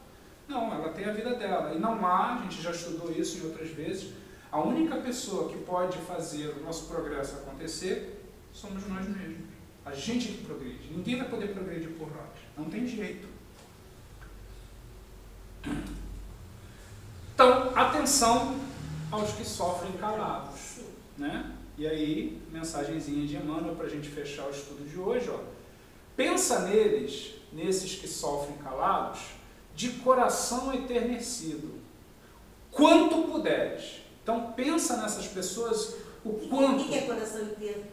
Não, ela tem a vida dela. E não há, a gente já estudou isso em outras vezes, a única pessoa que pode fazer o nosso progresso acontecer somos nós mesmos. A gente que progride. Ninguém vai poder progredir por nós. Não tem jeito. Então, atenção aos que sofrem calados, né? E aí, mensagenzinha de Emmanuel para a gente fechar o estudo de hoje, ó. Pensa neles, nesses que sofrem calados, de coração enternecido, quanto puderes. Então, pensa nessas pessoas o quanto... O que é coração inteiro?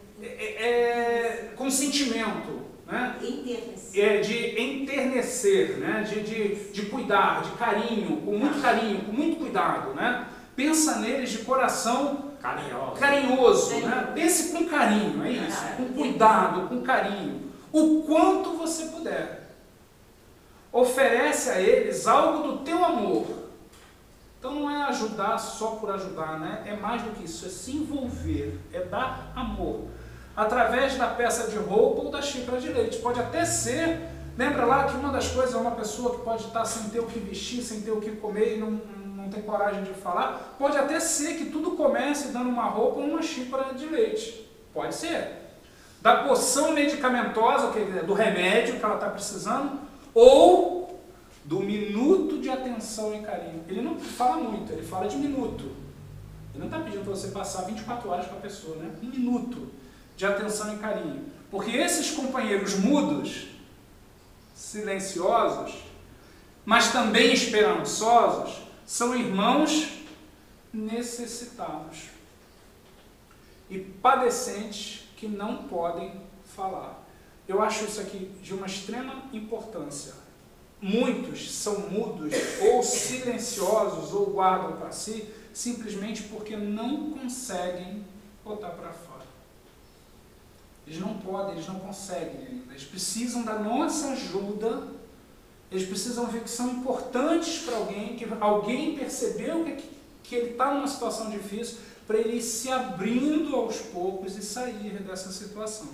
Com sentimento, né? Enternecer. De enternecer, né? de cuidar, de carinho, com muito cuidado, né? Pensa neles de coração carinhoso, né? Pense com carinho, é isso, com cuidado, com carinho, o quanto você puder. Oferece a eles algo do teu amor. Então não é ajudar só por ajudar, né? É mais do que isso, é se envolver, é dar amor. Através da peça de roupa ou da xícara de leite. Pode até ser, lembra lá que uma das coisas é uma pessoa que pode estar sem ter o que vestir, sem ter o que comer e não tem coragem de falar. Pode até ser que tudo comece dando uma roupa ou uma xícara de leite. Pode ser. Da poção medicamentosa, do remédio que ela está precisando, ou do minuto de atenção e carinho. Ele não fala muito, ele fala de minuto. Ele não está pedindo para você passar 24 horas com a pessoa, né? Um minuto de atenção e carinho. Porque esses companheiros mudos, silenciosos, mas também esperançosos, são irmãos necessitados e padecentes que não podem falar. Eu acho isso aqui de uma extrema importância. Muitos são mudos ou silenciosos ou guardam para si simplesmente porque não conseguem botar para fora. Eles não podem, eles não conseguem. Eles precisam da nossa ajuda. Eles precisam ver que são importantes para alguém, que alguém percebeu que ele está numa situação difícil, para ele ir se abrindo aos poucos e sair dessa situação.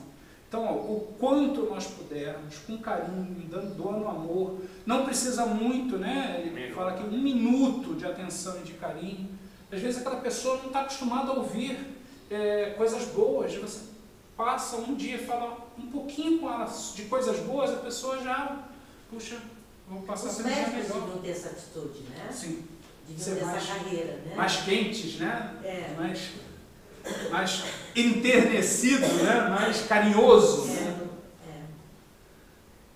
Então, ó, o quanto nós pudermos, com carinho, doando amor, não precisa muito, né? Ele fala aqui 1 minuto de atenção e de carinho. Às vezes aquela pessoa não está acostumada a ouvir coisas boas. Você passa um dia e fala um pouquinho com ela de coisas boas, a pessoa já, puxa, vou passar a Os ser melhor. médicos deviam ter essa atitude, né? Sim. Deviam ter essa carreira, né? Mais quentes, né? É. Mais enternecido, né? Mais carinhoso. Né?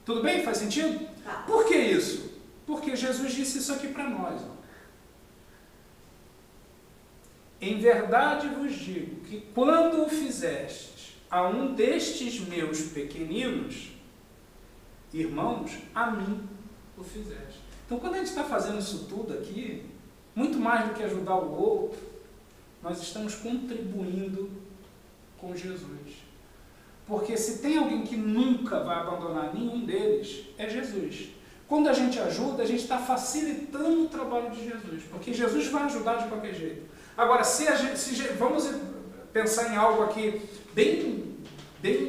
Tudo bem? Faz sentido? Tá. Por que isso? Porque Jesus disse isso aqui para nós. Ó. Em verdade vos digo que quando o fizestes a um destes meus pequeninos irmãos, a mim o fizeste. Então, quando a gente está fazendo isso tudo aqui, muito mais do que ajudar o outro, nós estamos contribuindo com Jesus. Porque se tem alguém que nunca vai abandonar nenhum deles, é Jesus. Quando a gente ajuda, a gente está facilitando o trabalho de Jesus, porque Jesus vai ajudar de qualquer jeito. Agora, vamos pensar em algo aqui bem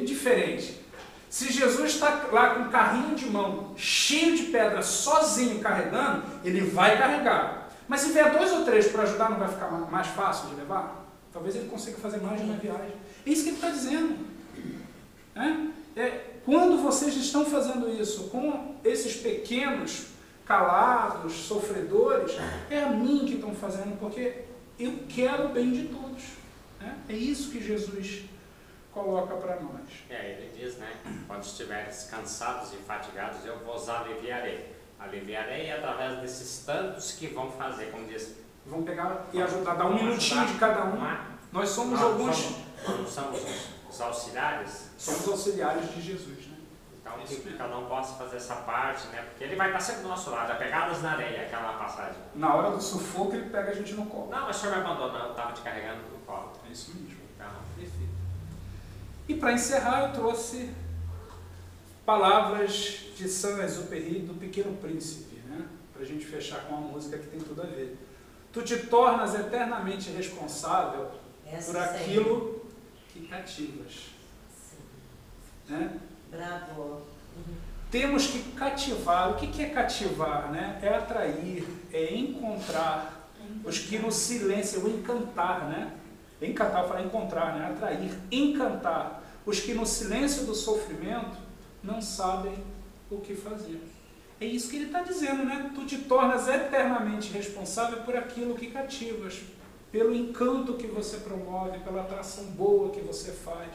diferente. Se Jesus está lá com um carrinho de mão, cheio de pedra, sozinho carregando, ele vai carregar. Mas se vier 2 ou 3 para ajudar, não vai ficar mais fácil de levar? Talvez ele consiga fazer mais de uma viagem. É isso que ele está dizendo. Quando vocês estão fazendo isso com esses pequenos, calados, sofredores, é a mim que estão fazendo, porque eu quero o bem de todos. É isso que Jesus coloca para nós. Ele diz, né? Quando estiveres cansados e fatigados, eu vos aliviarei. Aliviarei através desses tantos que vão fazer, como diz. Vão pegar e ajudar, dar 1 minutinho de cada um. Nós somos alguns. Não somos os auxiliares? Somos auxiliares de Jesus, né? Então, que cada um possa fazer essa parte, né? Porque ele vai estar sempre do nosso lado, pegadas na areia, aquela passagem. Na hora do sufoco, ele pega a gente no colo. Não, mas o senhor me abandonou, estava te carregando no colo. É isso mesmo. Então, perfeito. E para encerrar, eu trouxe palavras de Saint-Exupéry, do Pequeno Príncipe, né? Para a gente fechar com uma música que tem tudo a ver. Tu te tornas eternamente responsável por aquilo que cativas. Né? Bravo. Temos que cativar. O que é cativar? Né? É atrair, é encontrar os que no silêncio, o encantar, né? Encantar, eu falei encontrar, né? Atrair, encantar os que no silêncio do sofrimento não sabem o que fazer. É isso que ele está dizendo, né? Tu te tornas eternamente responsável por aquilo que cativas, pelo encanto que você promove, pela atração boa que você faz.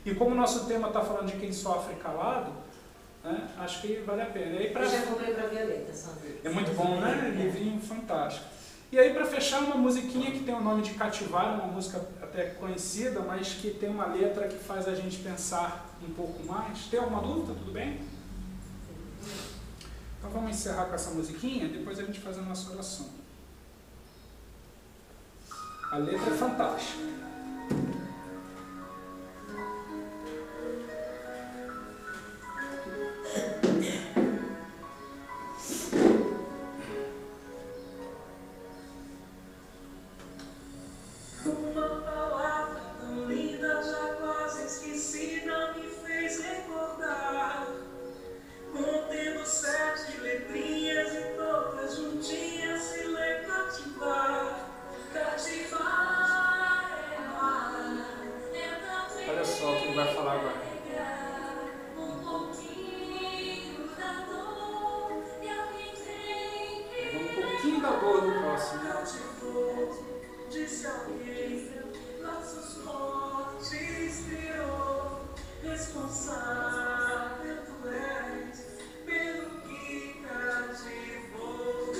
E como o nosso tema está falando de quem sofre calado, né? Acho que vale a pena. Eu já comprei para Violeta, Sandra. É muito bom, né? Livrinho fantástico. E aí, para fechar, uma musiquinha que tem o nome de Cativar, uma música até conhecida, mas que tem uma letra que faz a gente pensar um pouco mais. Tem alguma dúvida? Tudo bem? Então vamos encerrar com essa musiquinha, depois a gente faz a nossa oração. A letra é fantástica. Uma palavra tão linda, já quase esquecida, me fez recordar. Contendo 7 letrinhas e todas juntinhas se lê cativar. Cativar é amar, é também. Olha só o que ele vai falar agora. Um pouquinho da dor e alguém tem que Um pouquinho da dor do próximo. cativou, disse alguém, nossos mortes criou, responsável tu és pelo que cativou.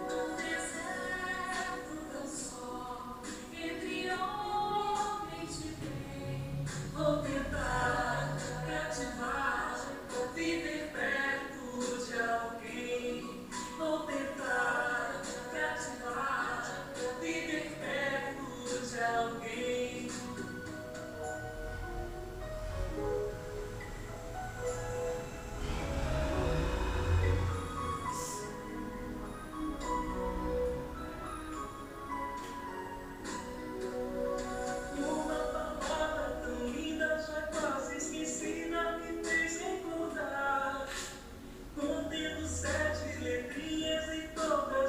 No deserto tão só, entre homens de bem, vou tentar cativar, viver perto de alguém, vou tentar cativar, viver perto de alguém.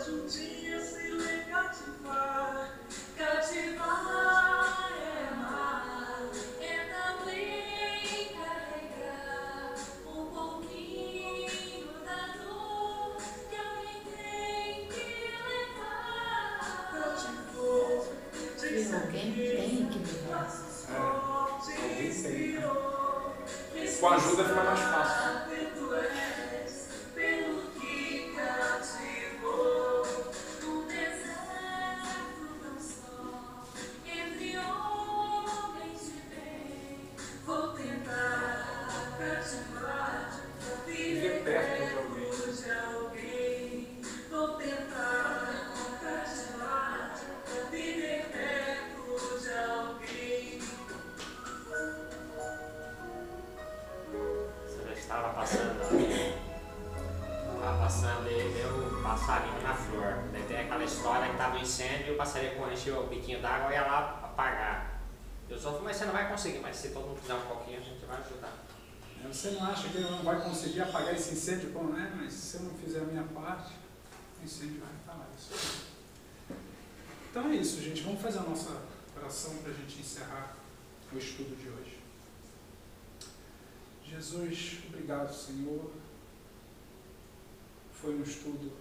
hoje um dia se lhe cativar. Cativar é amar, é também carregar um pouquinho da dor que alguém tem que levar. Cativou, Que alguém tem que levar. Alguém tem. Com a ajuda fica mais fácil. pelo que cativou no deserto tão só, entre homens de bem, vou tentar cativar, viver perto de alguém, vou tentar cativar, viver perto de alguém. Você já estava passando e deu um passarinho na flor. Daí tem aquela história que estava no incêndio e o passarinho encheu o biquinho d'água e ia lá apagar. E os outros, mas você não vai conseguir, mas se todo mundo fizer um pouquinho a gente vai ajudar. Você não acha que ele não vai conseguir apagar esse incêndio? Bom, né? Mas se eu não fizer a minha parte, o incêndio vai estar lá. Então é isso, gente. Vamos fazer a nossa oração para a gente encerrar o estudo de hoje. Jesus, obrigado, Senhor. Foi um estudo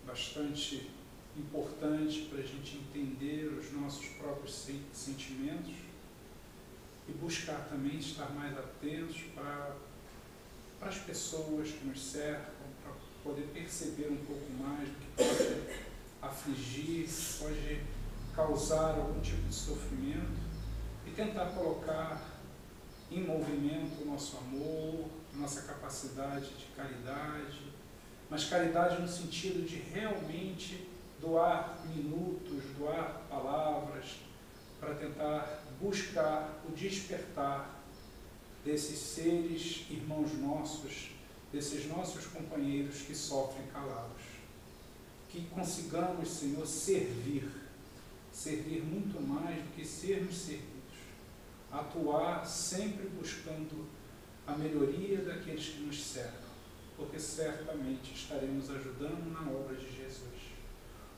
bastante importante para a gente entender os nossos próprios sentimentos e buscar também estar mais atentos para as pessoas que nos cercam, para poder perceber um pouco mais do que pode afligir, pode causar algum tipo de sofrimento e tentar colocar em movimento o nosso amor, nossa capacidade de caridade, mas caridade no sentido de realmente doar minutos, doar palavras, para tentar buscar o despertar desses seres irmãos nossos, desses nossos companheiros que sofrem calados. Que consigamos, Senhor, servir muito mais do que sermos servidos. Atuar sempre buscando a melhoria daqueles que nos cercam, porque certamente estaremos ajudando na obra de Jesus.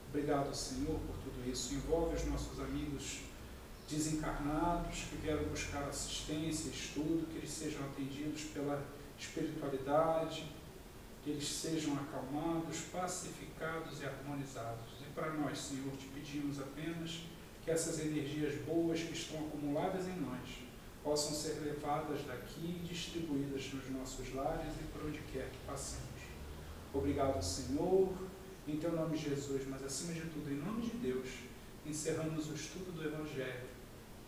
Obrigado, Senhor, por tudo isso. Envolve os nossos amigos desencarnados que vieram buscar assistência, estudo, que eles sejam atendidos pela espiritualidade, que eles sejam acalmados, pacificados e harmonizados. E para nós, Senhor, te pedimos apenas que essas energias boas que estão acumuladas em nós possam ser levadas daqui e distribuídas nos nossos lares e por onde quer que passemos. Obrigado, Senhor, em teu nome, Jesus, mas acima de tudo, em nome de Deus, encerramos o estudo do Evangelho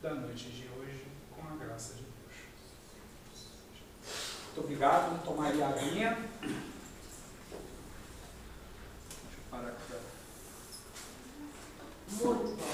da noite de hoje com a graça de Deus. Muito obrigado, vamos tomar aí a aguinha. Deixa eu parar aqui. Muito bom.